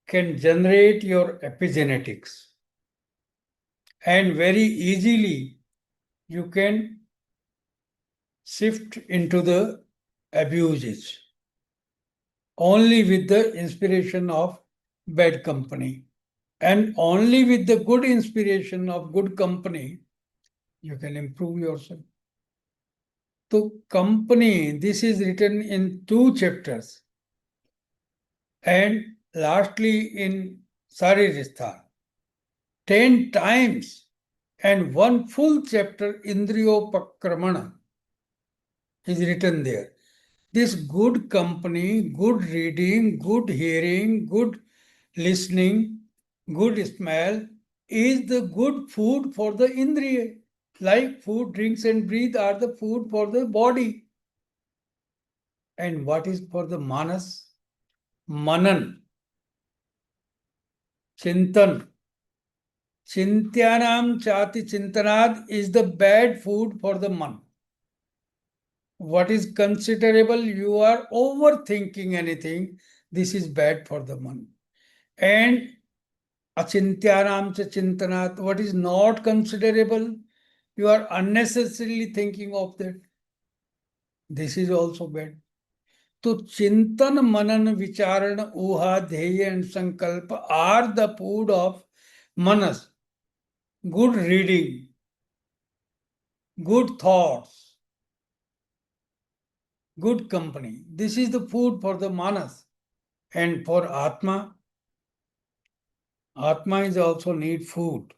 D: can generate your epigenetics. And very easily you can shift into the abuses. Only with the inspiration of bad company. And only with the good inspiration of good company, you can improve yourself. So company, this is written in 2 chapters. And lastly in Sariristha, 10 times and 1 full chapter Indriyopakramana is written there. This good company, good reading, good hearing, good listening, good smell is the good food for the Indriya. Like food, drinks, and breathe are the food for the body. And what is for the manas? Manan, Chintan. Chintyanam chati chintanad is the bad food for the man. What is considerable, you are overthinking anything, this is bad for the man. And achintyanam cha chintanat, what is not considerable, you are unnecessarily thinking of that. This is also bad. So Chintan, Manan, Vicharana, Uha, Dheya and Sankalpa are the food of Manas. Good reading, good thoughts, good company. This is the food for the Manas. And for Atma, Atma is also need food.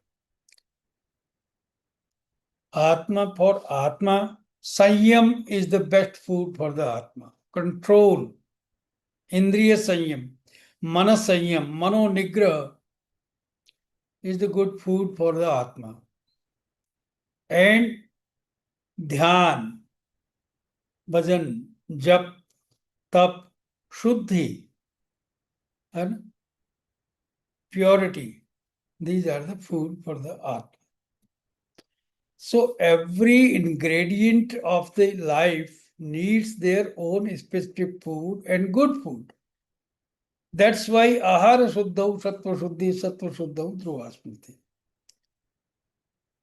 D: For Atma, Sanyam is the best food for the Atma. Control, Indriya Sanyam, Manas Sanyam, Mano Nigraha is the good food for the Atma. And Dhyan, Bhajan, Jap, Tap, Shuddhi, and purity. These are the food for the Atma. So every ingredient of the life needs their own specific food and good food. That's why Ahara Shuddhau, Sattva Shuddhau, Dhruva Smriti.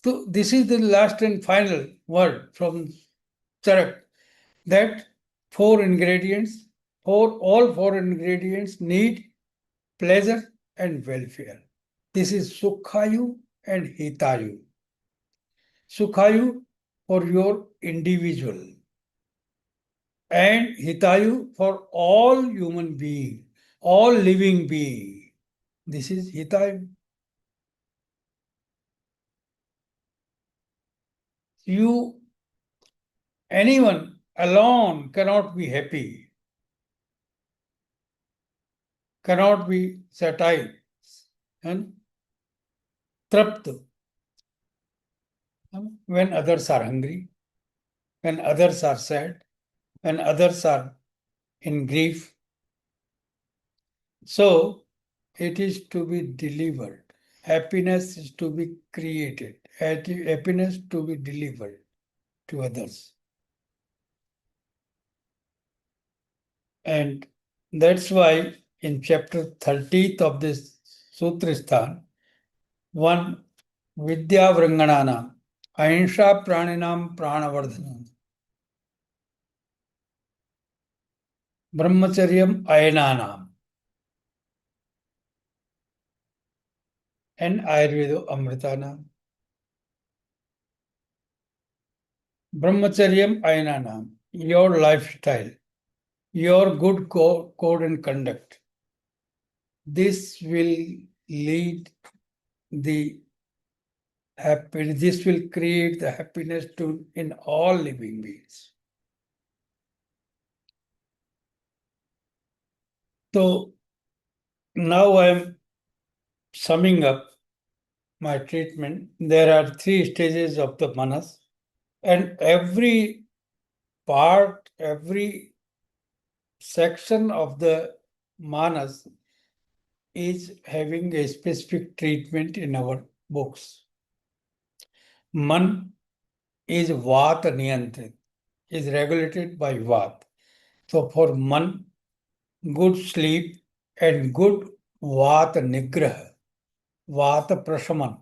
D: So this is the last and final word from Charak, that all four ingredients need pleasure and welfare. This is Sukhayu and Hitayu. Sukhayu for your individual and Hitayu for all human beings, all living beings. This is Hitayu. Anyone alone cannot be happy, cannot be satisfied and trapt when others are hungry, when others are sad, when others are in grief. So it is to be delivered. Happiness is to be created. Happiness to be delivered to others. And that's why in chapter 30th of this Sutristan, one Vidya Vrangananam, Ahinsha Praninam Pranavardhanam, Brahmacharyam Ayananam, and Ayurveda Amritanam. Brahmacharyam Ayananam, your lifestyle, your good code and conduct. This will lead the happiness, this will create the happiness in all living beings. So now I am summing up my treatment. There are 3 stages of the manas, and every part, every section of the manas is having a specific treatment in our books. Man is Vata Niyantrit, is regulated by Vata. So for Man, good sleep and good Vata Nigraha, Vata Prashaman,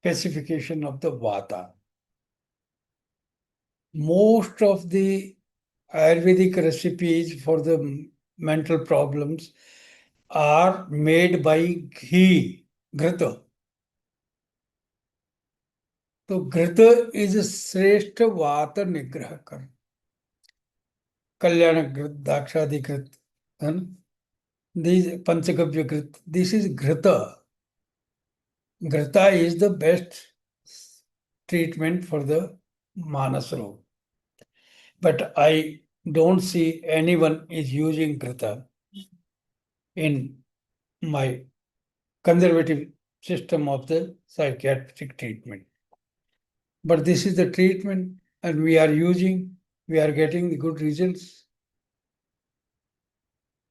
D: pacification of the Vata. Most of the Ayurvedic recipes for the mental problems are made by ghee, Ghrita. So Ghrita is a Sreshta Vata Nigrahakar. Kalyana Grit, Dakshadi Grit, and these Panchagavya Grit. This is Ghrita. Ghrita is the best treatment for the Manas Roga. But I don't see anyone is using Ghrita in my conservative system of the psychiatric treatment. But this is the treatment, and we are using, we are getting the good results.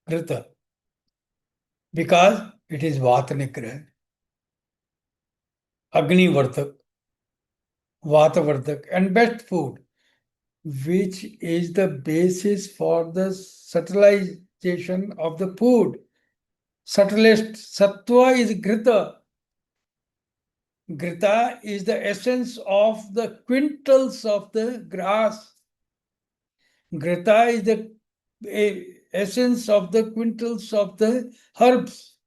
D: Ghrita. Because it is Vata Nigraha, Agni Vardhak, Vata Vardhak, and best food, which is the basis for the subtilization of the food. Subtlest sattva is Ghrita. Ghrita is the essence of the quintals of the grass. Ghrita is the essence of the quintals of the herbs.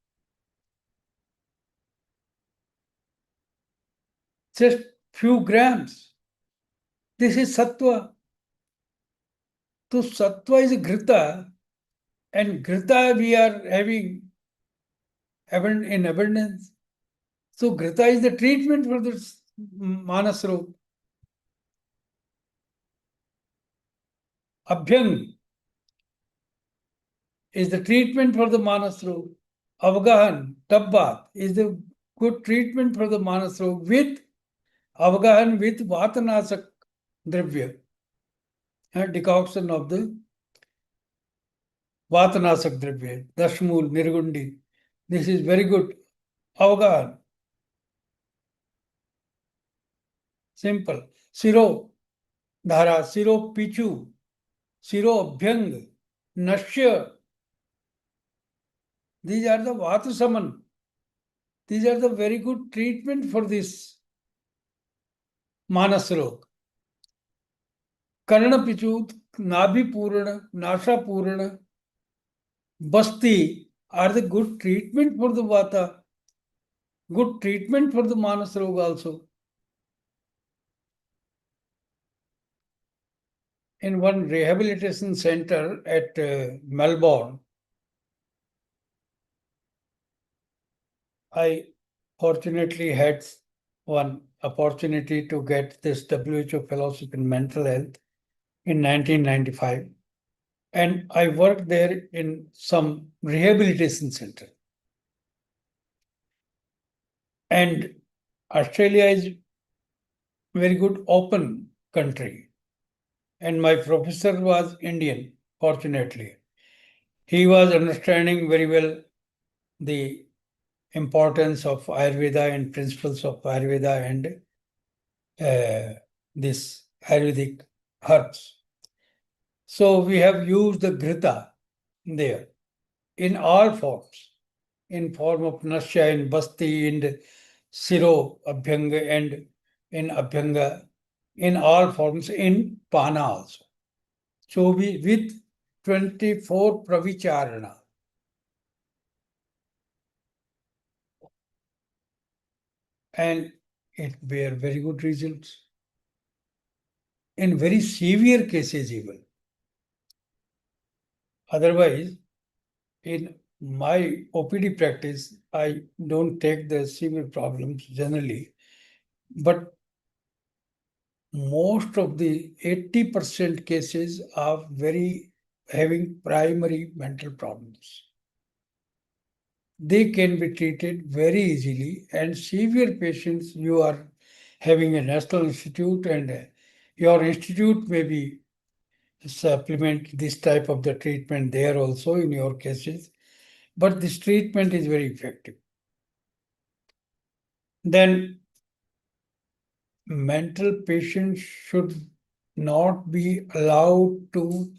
D: Just few grams. This is sattva. So sattva is Ghrita, and Ghrita we are having in abundance. So Ghrita is the treatment for this Manas Rog. Abhyang is the treatment for the Manas Rog. Avgahan, Tabbat is the good treatment for the Manas Rog with Avgahan with Vatanasak Dravya, decoction of the Vatanasak Dravya, Dashmul, Nirgundi. This is very good. Avgahan. Simple. Siro, Dhara, Siro Pichu, Siro Abhyang, Nashya. These are the Vatasaman. These are the very good treatment for this Manas Rog. Karna Pichu, Nabhi Purana, Nasha Purana, Basti are the good treatment for the Vata. Good treatment for the Manas Rog also. In one rehabilitation center at Melbourne, I fortunately had one opportunity to get this WHO fellowship in mental health in 1995. And I worked there in some rehabilitation center. And Australia is very good open country. And my professor was Indian, fortunately. He was understanding very well the importance of Ayurveda and principles of Ayurveda and this Ayurvedic herbs. So we have used the Ghrita there in all forms, in form of Nashya, in Basti, in Siro, Abhyanga, and in Abhyanga, in all forms, in Pana also. So we with 24 Pravicharana. And it bear very good results. In very severe cases even. Otherwise, in my OPD practice, I don't take the severe problems generally, but most of the 80% cases are very having primary mental problems. They can be treated very easily, and severe patients, you are having a national institute, and your institute may be supplement this type of the treatment there also in your cases, but this treatment is very effective. Then mental patients should not be allowed to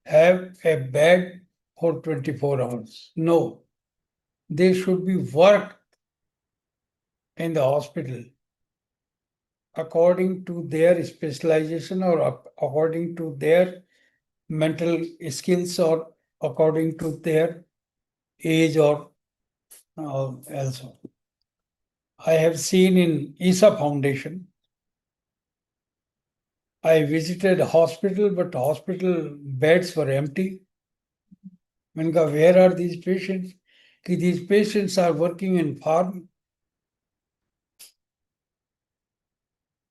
D: have a bed for 24 hours. No, they should be worked in the hospital according to their specialization or according to their mental skills or according to their age or also. I have seen in ISA Foundation, I visited a hospital, but hospital beds were empty. Manka, where are these patients? These patients are working in farm.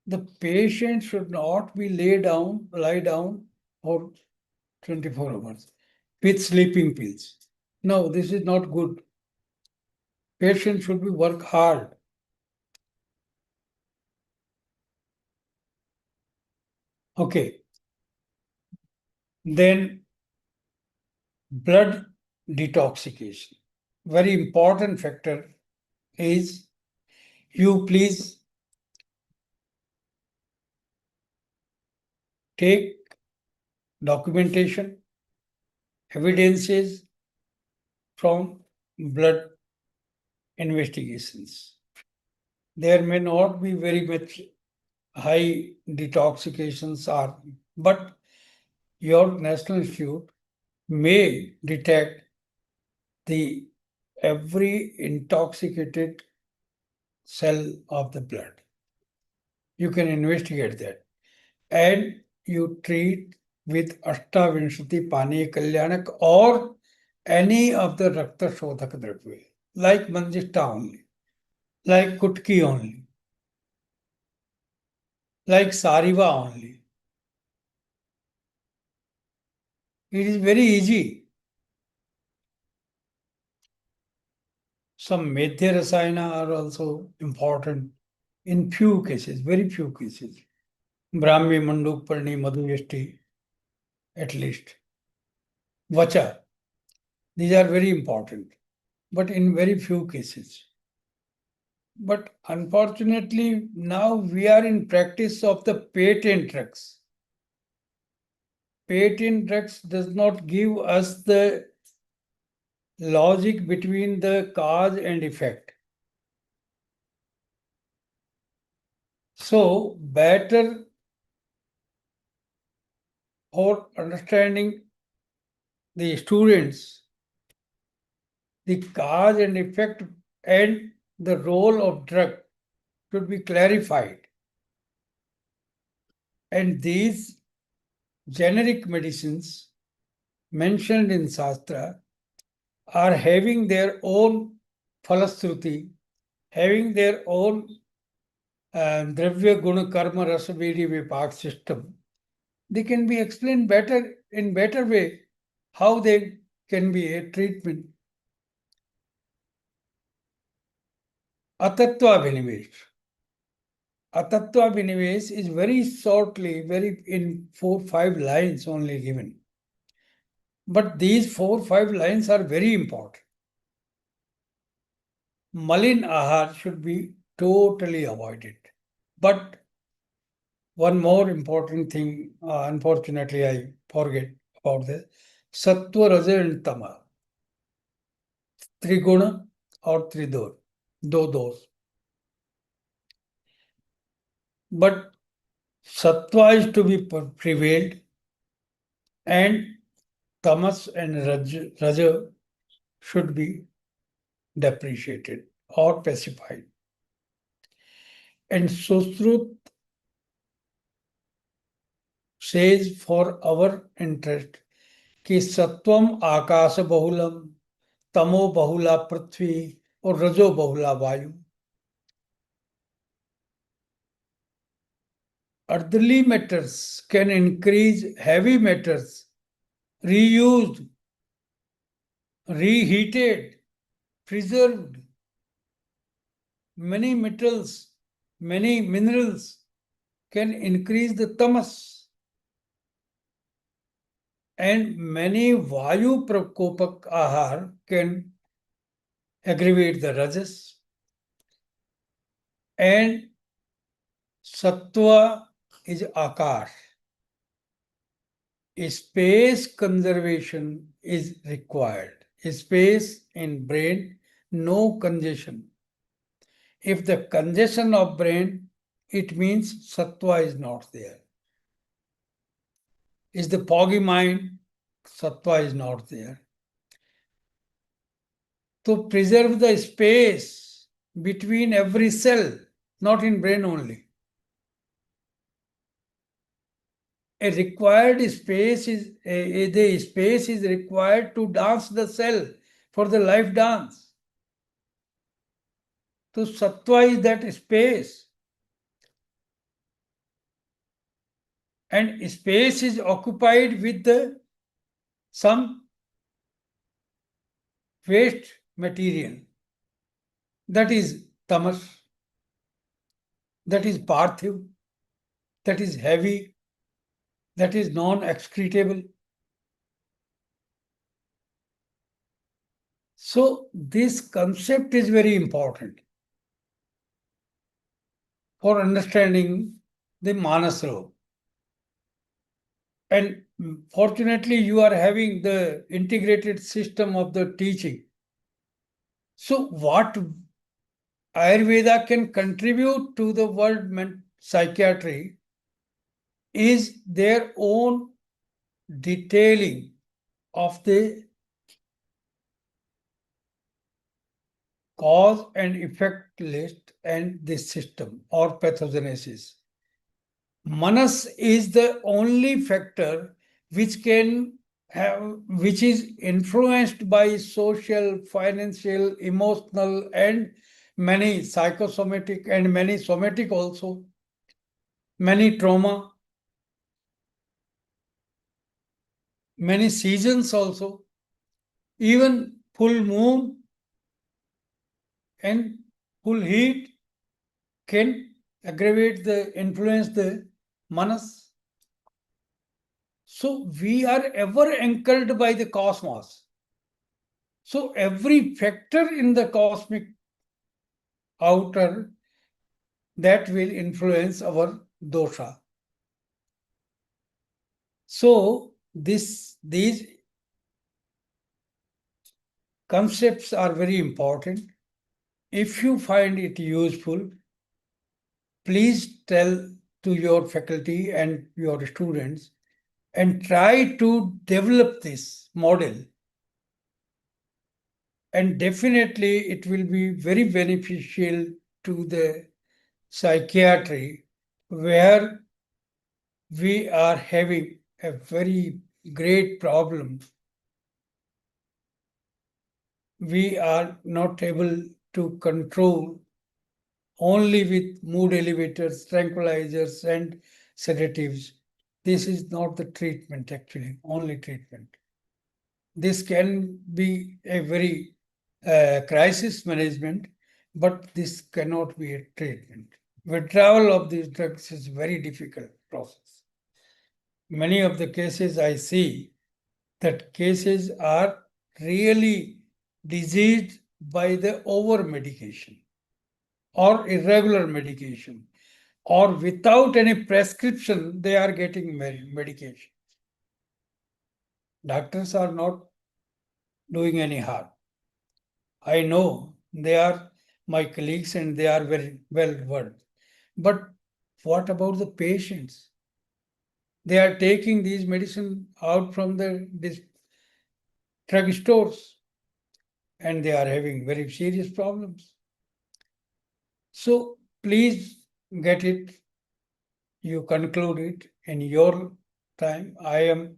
D: The patient should not be lie down for 24 hours with sleeping pills. No, this is not good. Patient should be work hard. Okay. Then blood detoxification. Very important factor is you please take documentation, evidences from blood investigations. There may not be very much high detoxifications are, but your National Institute may detect the every intoxicated cell of the blood. You can investigate that. And you treat with Ashtavinshati Pani Kalyanak or any of the Rakta Shodhak Dravya, like Manjishta only. like Kutki only, like Sariva only. It is very easy. Some Medhya Rasayana are also important in few cases, very few cases. Brahmi, Manduk, Parni, Madhuyashti, at least. Vacha. These are very important, but in very few cases. But unfortunately, now we are in practice of the patent drugs. Patent drugs does not give us the logic between the cause and effect. So, better for understanding the students, the cause and effect and the role of drug should be clarified. And these generic medicines mentioned in Shastra are having their own phalashruti, having their own Dravya Guna Karma Rasa Vedi Vipak system. They can be explained better in better way how they can be a treatment. Atattva Vinivesh. Atattva Vinivesh is very shortly, very in 4-5 lines only given. But these 4-5 lines are very important. Malin ahar should be totally avoided. But one more important thing, unfortunately, I forget about this. Sattva, Raja and Tama. Triguna or Tridor. Do those. But Sattva is to be prevailed and Tamas and Raja should be depreciated or pacified. And Susrut says for our interest कि सत्वम आकाश बहुलम तमो बहुला पृथ्वी और रजो बहुला वायु. Earthly matters can increase heavy matters, reused, reheated, preserved. Many metals, many minerals can increase the tamas. And many vayu prakopak ahar can aggravate the rajas. And sattva is akar. Space conservation is required. Space in brain, no congestion. If the congestion of brain, it means sattva is not there. Is the foggy mind, sattva is not there. To preserve the space between every cell, not in brain only. A required space is the space is required to dance the cell for the life dance. So sattva is that space. And space is occupied with some waste material. That is tamas. That is parthiv. That is heavy. That is non-excretable. So this concept is very important for understanding the Manas Roga. And fortunately, you are having the integrated system of the teaching. So what Ayurveda can contribute to the world psychiatry is their own detailing of the cause and effect list and the system or pathogenesis. Manas is the only factor which is influenced by social, financial, emotional, and many psychosomatic and many somatic also, many trauma, many seasons also, even full moon and full heat can aggravate influence the manas. So we are ever anchored by the cosmos. So every factor in the cosmic outer that will influence our dosha. So these concepts are very important. If you find it useful, please tell to your faculty and your students and try to develop this model. And definitely it will be very beneficial to the psychiatry, where we are having a very great problem. We are not able to control only with mood elevators, tranquilizers, and sedatives. This is not the treatment, actually, only treatment. This can be a very crisis management, but this cannot be a treatment. Withdrawal of these drugs is a very difficult process. Many of the cases I see that cases are really diseased by the over medication or irregular medication, or without any prescription, they are getting medication. Doctors are not doing any harm. I know they are my colleagues and they are very well versed. But what about the patients? They are taking these medicine out from the drug stores and they are having very serious problems. So please get it. You conclude it in your time. I am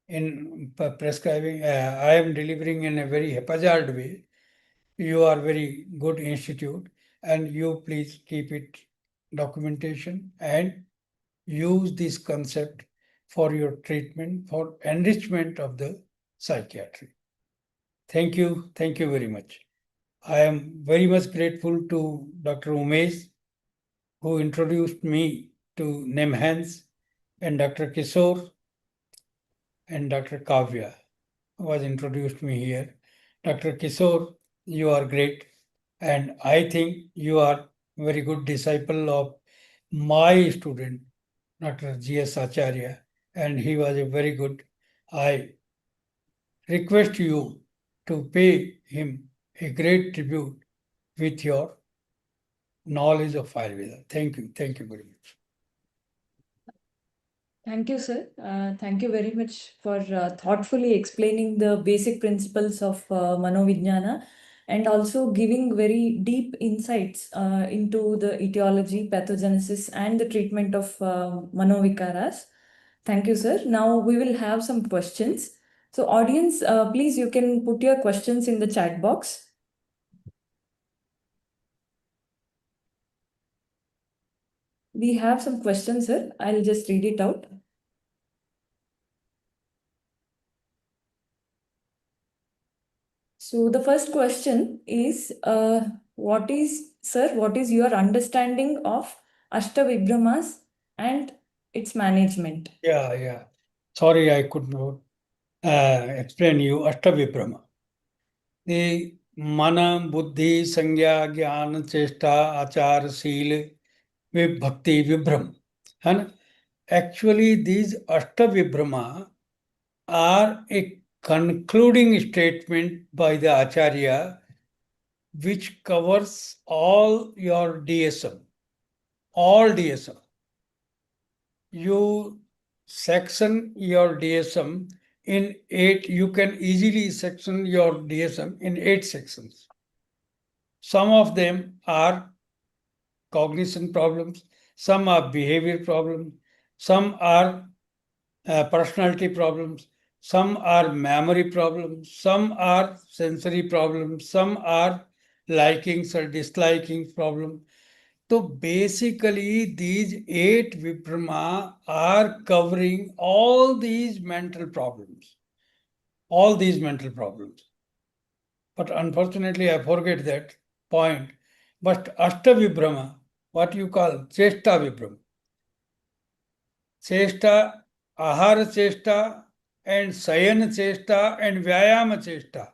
D: in prescribing, I am delivering in a very haphazard way. You are very good institute and you please keep it documentation and use this concept for your treatment, for enrichment of the psychiatry. Thank you very much. I am very much grateful to Dr. Umesh, who introduced me to NIMHANS, and Dr. Kishore and Dr. Kavya was introduced me here. Dr. Kishore, you are great. And I think you are very good disciple of my student, Dr. G.S. Acharya, and he was a very good. I request you to pay him a great tribute with your knowledge of Ayurveda. Thank you very much.
B: Thank you, sir. Thank you very much for thoughtfully explaining the basic principles of Manovijnana and also giving very deep insights into the etiology, pathogenesis, and the treatment of Manovikaras. Thank you, sir. Now we will have some questions. So audience, please, you can put your questions in the chat box. We have some questions, sir. I'll just read it out. So the first question is, what is your understanding of Ashtavibhramas and its management?
D: Yeah. Sorry, I could not explain you Ashtavibhrama. The mana, buddhi, sangya, jnana, chesta, achar, sil, bhakti, vibram. And actually, these Ashtavibhrama are a concluding statement by the Acharya, which covers all your DSM, all DSM. You section your DSM in 8, you can easily section your DSM in 8 sections. Some of them are cognition problems, some are behavior problems, some are personality problems, some are memory problems, some are sensory problems, some are likings or dislikings problem. So basically, these 8 Vibrama are covering all these mental problems. All these mental problems. But unfortunately, I forget that point. But Ashta Vibrama, what you call Chesta Vibrama. Chesta, Ahara Chesta, and Sayana Chesta, and Vyayama Chesta.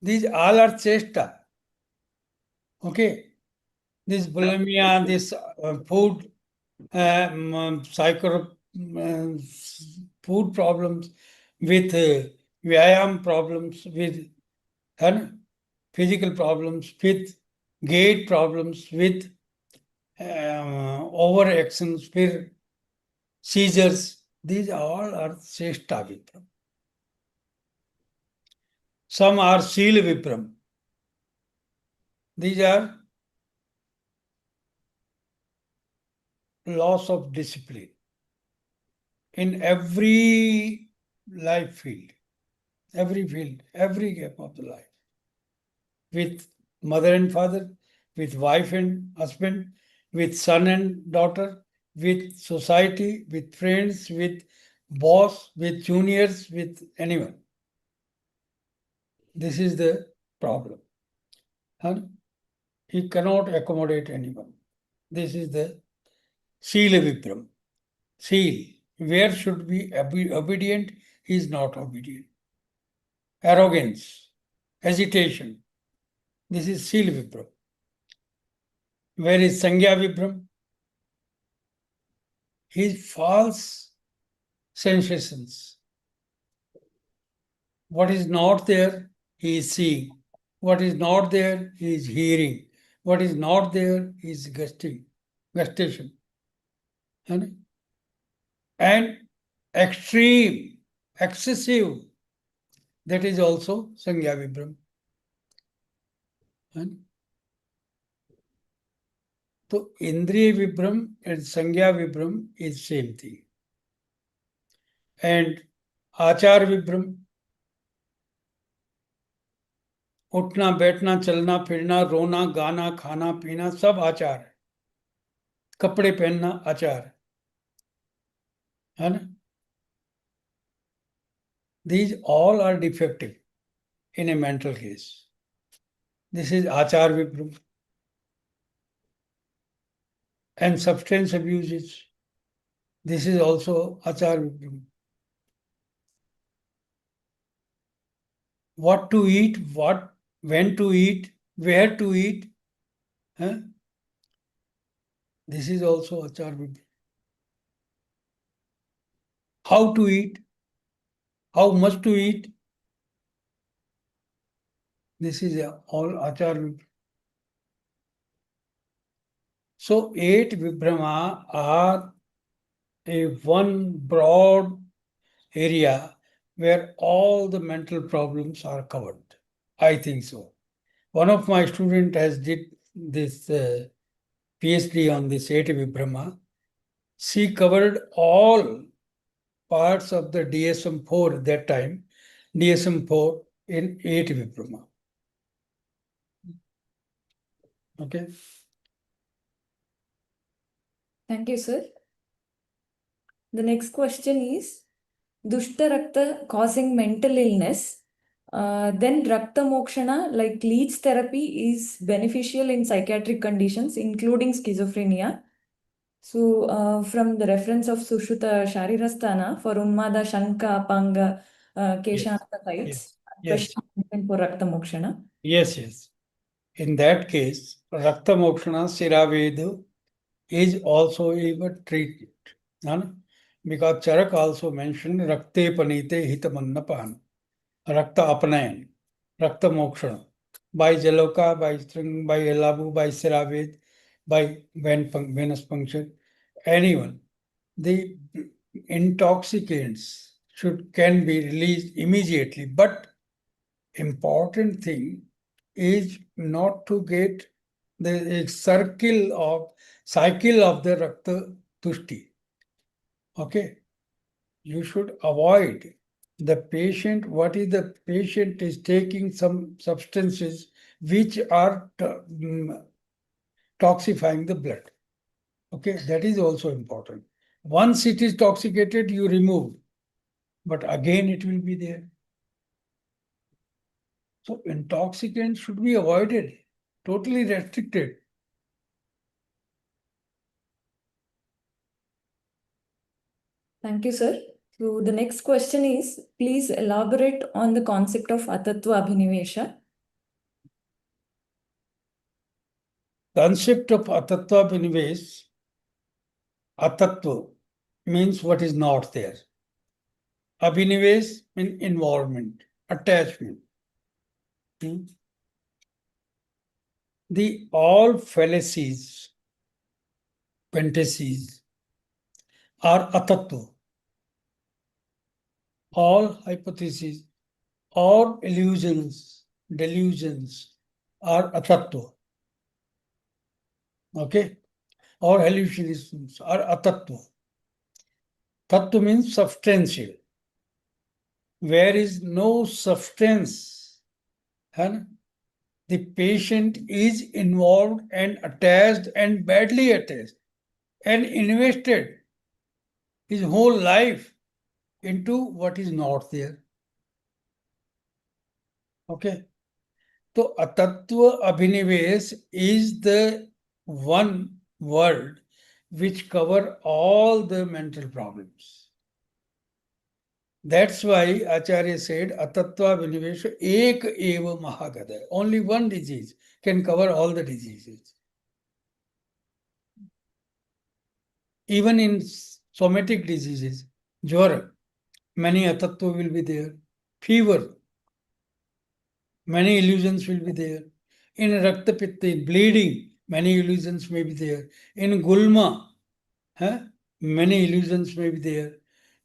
D: These all are Chesta. Okay. This bulimia, this food, food problems, with Vyayam problems, with physical problems, with gait problems, with overactions, with seizures. These all are Seshta Vipram. Some are Sila Vipram. These are loss of discipline in every life field, every gap of the life. With mother and father, with wife and husband, with son and daughter, with society, with friends, with boss, with juniors, with anyone. This is the problem. He cannot accommodate anyone. This is the Sila Vipram. Seal. Where should be obedient, he is not obedient. Arrogance, hesitation. This is Sila Vipram. Where is Sangya Vipram? His false sensations. What is not there, he is seeing. What is not there, he is hearing. What is not there, he is gustation. And extreme, excessive, that is also Sangya Vibram. So Indriya Vibram and Sangya Vibram is same thing. And Achar Vibram, उठना बैठना चलना फिरना रोना गाना खाना पीना सब आचार है. कपड़े पहनना आचार है ना. These all are defective in a mental case. This is Achar Vibram. And substance abuses. This is also Achar Vibram. What to eat, when to eat, where to eat. This is also Achar Vibram. How to eat, how much to eat. This is all Achar Vibram. So 8 Vibrama are a one broad area where all the mental problems are covered. I think so. One of my students has did this PhD on this 8 Vibrama. She covered all parts of the DSM-4 at that time, DSM-4 in 8 Vibrama. Okay.
B: Thank you, sir. The next question is, Dushta Rakta causing mental illness, then Rakta Mokshana, like leech therapy, is beneficial in psychiatric conditions, including schizophrenia. So, from the reference of Sushruta Sharirasthana for Unmada, Shanka, Panga, Keshanta sites, question for Rakta Mokshana.
D: Yes. In that case, Rakta Mokshana Siraveda is also a treatment. Because Charak also mentioned Rakte Panite Hitamannapan, Rakta Apanayan, Rakta Mokshana, by Jaloka, by String, by Elabu, by Siraved, by venous puncture, anyone. The intoxicants can be released immediately, but important thing is not to get the cycle of the Rakta Tushti. Okay, you should avoid the patient. What is the patient is taking some substances which are toxifying the blood. Okay, that is also important. Once it is toxicated, you remove, but again it will be there. So intoxicants should be avoided, totally restricted.
B: Thank you, sir. So the next question is, please elaborate on the concept of Atattva Abhinivesha.
D: Concept of Atattva Binivesh, Atattva means what is not there. Abhinivesh means involvement, attachment. The all fallacies, fantasies are Atattva. All hypotheses or illusions, delusions are Atattva. Okay? Or hallucinations are Atattva. Tattva means substantial. Where is no substance, the patient is involved and attached and badly attached and invested his whole life into what is not there. Okay. So Atattva Abhinivesh is the one word which cover all the mental problems. That's why Acharya said, Atattva Vinivesha ek eva mahagada. Only one disease can cover all the diseases. Even in somatic diseases, jwara, many atattva will be there. Fever, many illusions will be there. In Rakta Pitta, in bleeding, many illusions may be there. In Gulma, many illusions may be there.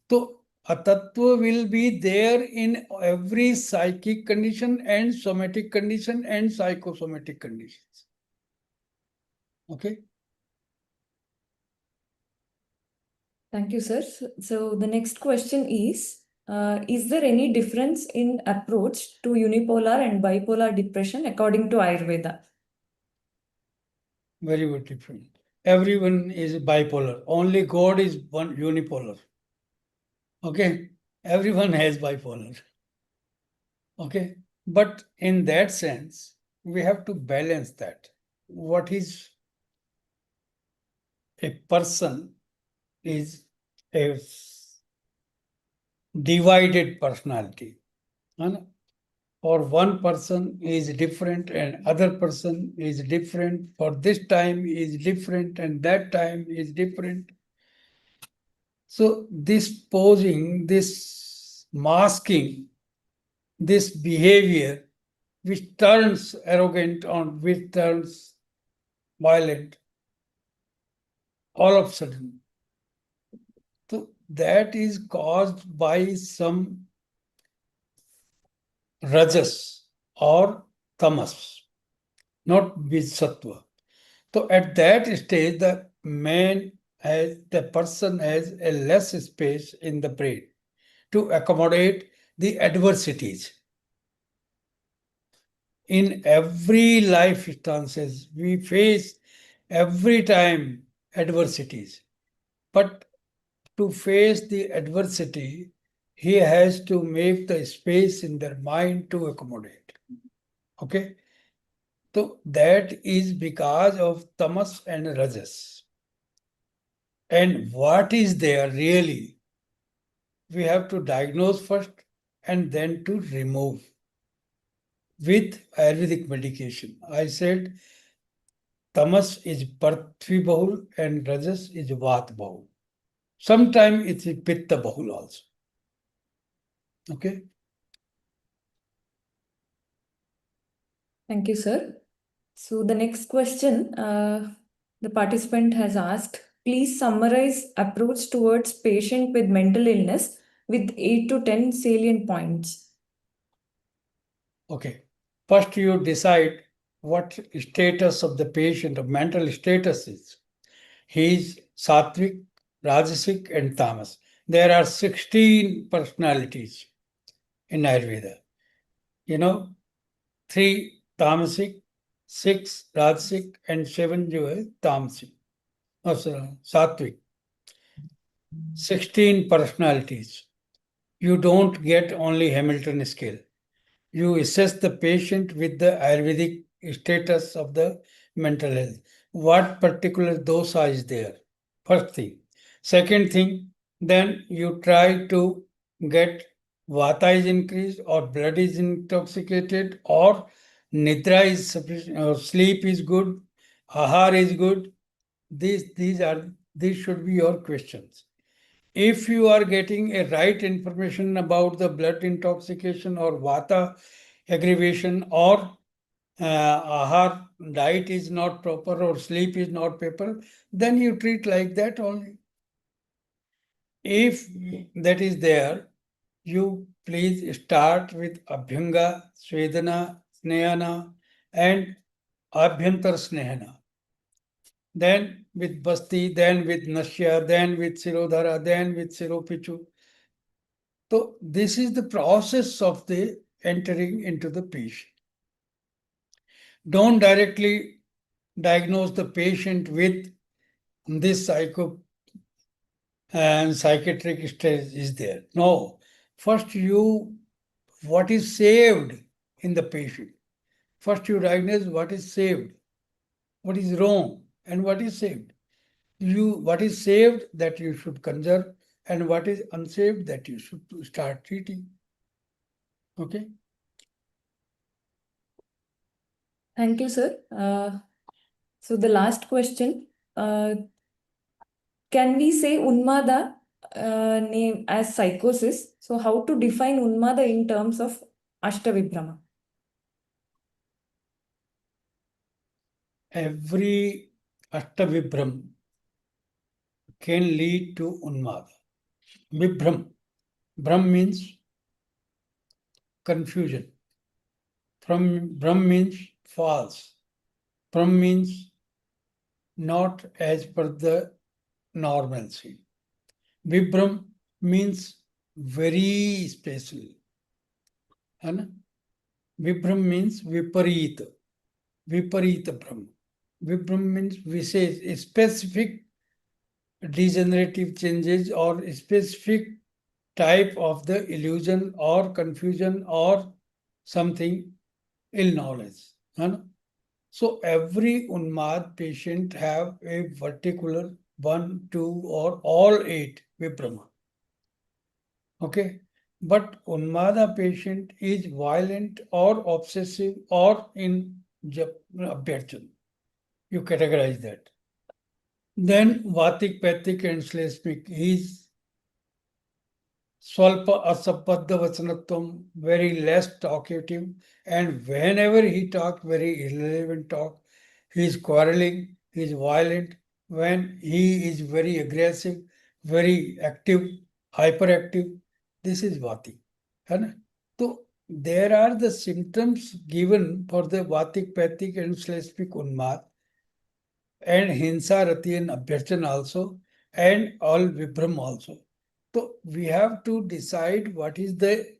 D: So, Atattva will be there in every psychic condition and somatic condition and psychosomatic conditions. Okay?
B: Thank you, sir. So the next question is there any difference in approach to unipolar and bipolar depression according to Ayurveda?
D: Very, very different. Everyone is bipolar. Only God is one unipolar. Okay? Everyone has bipolar. Okay? But in that sense, we have to balance that. What is a person is a divided personality. Or one person is different and other person is different. For this time is different and that time is different. So this posing, this masking, this behavior, which turns arrogant on, which turns violent, all of a sudden. So that is caused by some rajas or tamas, not with sattva. So at that stage, the person has a less space in the brain to accommodate the adversities. In every life instances, we face every time adversities. But to face the adversity, he has to make the space in their mind to accommodate. Okay? So that is because of tamas and rajas. And what is there really? We have to diagnose first and then to remove with Ayurvedic medication. I said tamas is Prithvi Bahul and rajas is Vat Bahul. Sometimes it's Pitta Bahul also. Okay?
B: Thank you, sir. So the next question, the participant has asked, please summarize approach towards patient with mental illness with 8 to 10 salient points.
D: Okay. First, you decide what status of the patient, of mental status is. He is Sattvic, Rajasic, and Tamas. There are 16 personalities in Ayurveda. 3 तामसिक, 6 राजसिक and 7 जो है तामसिक सात्विक. 16 personalities. You don't get only Hamilton scale. You assess the patient with the Ayurvedic status of the mental health. What particular dosa is there? First thing. Second thing, then you try to get vata is increased or blood is intoxicated or nidra is sufficient or sleep is good, ahar is good. These should be your questions. If you are getting a right information about the blood intoxication or vata aggravation or ahar diet is not proper or sleep is not proper, then you treat like that only. If that is there, you please start with Abhyanga, Svedana, Snehana and Abhyantar Snehana. Then with Basti, then with Nashya, then with Sirodhara, then with Siropichu. So this is the process of the entering into the patient. Don't directly diagnose the patient with this psychiatric stage is there. No. First what is saved in the patient. First you diagnose what is saved, what is wrong, and what is saved. What is saved that you should conserve, and what is unsaved that you should start treating. Okay.
B: Thank you, sir. So the last question, can we say Unmada name as psychosis? So how to define Unmada in terms of Ashtavibhrama?
D: Every Ashtavibhram can lead to Unmada. Vibhram. Brahm means confusion. Brahm means false. Brahm means not as per the normalcy. Vibram means very special. Vibram means viparita. Viparita Brahm. Vibram means Vishesh, specific degenerative changes or specific type of the illusion or confusion or something ill knowledge. So every Unmad patient have a particular 1, 2 or all 8 Vibrama. Okay. But Unmada patient is violent or obsessive or in Abhyarchan. You categorize that. Then Vatik, Patik and Shlesmik is Swalpa Asapadda Vachanatvam, very less talkative, and whenever he talks, very irrelevant talk, he is quarreling, he is violent, when he is very aggressive, very active, hyperactive, this is Vati. So there are the symptoms given for the Vatik, Patik and Shlesmik Unmad, and Hinsa, Rati and Abhyarchan also, and all Vibram also. So we have to decide what is the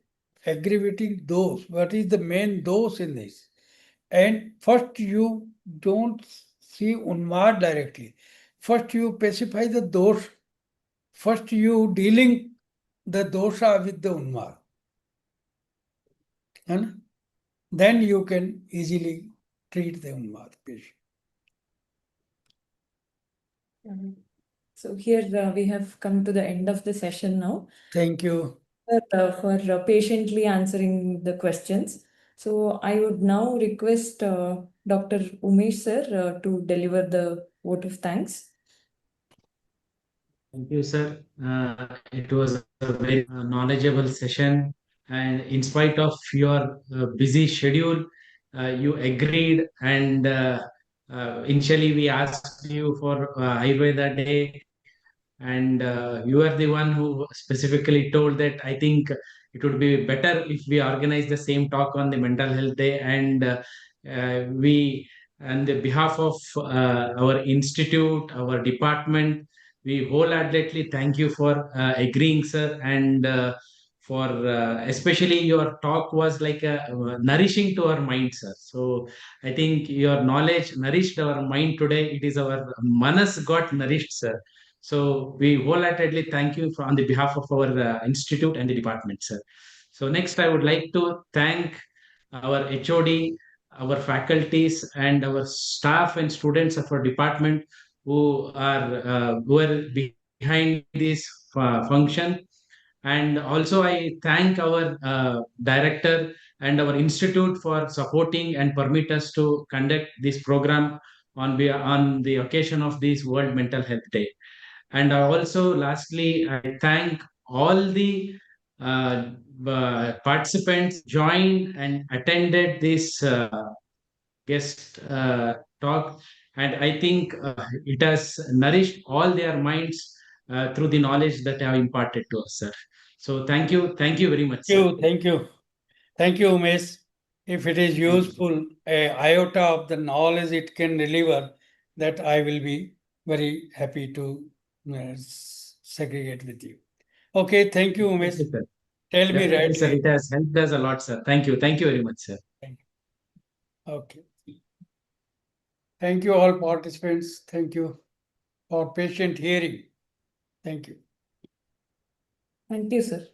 D: aggravating dose, what is the main dose in this. And first you don't see Unmad directly. First you specify the dose. First you dealing the dosha with the Unmad. And then you can easily treat the Unmad patient.
B: So here we have come to the end of the session now.
D: Thank you.
B: For patiently answering the questions. So I would now request Dr. Umesh sir to deliver the vote of thanks.
C: Thank you, sir. It was a very knowledgeable session, and in spite of your busy schedule, you agreed. And initially, we asked you for Ayurveda Day, and you are the one who specifically told that I think it would be better if we organize the same talk on the Mental Health Day, and we, on the behalf of our institute, our department, we wholeheartedly thank you for agreeing, sir, and for especially your talk was like nourishing to our mind, sir. So I think your knowledge nourished our mind today. It is our manas got nourished, sir. So we wholeheartedly thank you on the behalf of our institute and the department, sir. So next, I would like to thank our HOD, our faculties, and our staff and students of our department who are behind this function. And also, I thank our director and our institute for supporting and permit us to conduct this program on the occasion of this World Mental Health Day. And also, lastly, I thank all the participants joined and attended this guest talk. And I think it has nourished all their minds through the knowledge that I have imparted to us, sir. So thank you very much, sir.
D: Thank you. Thank you, Umesh. If it is useful, a iota of the knowledge it can deliver, that I will be very happy to segregate with you. Okay, thank you, Umesh.
C: Thank you, sir.
D: Tell me
C: Definitely,
D: right.
C: sir. It has helped us a lot, sir. Thank you very much, sir.
D: Okay. Thank you, all participants. Thank you for patient hearing. Thank you.
B: Thank you, sir.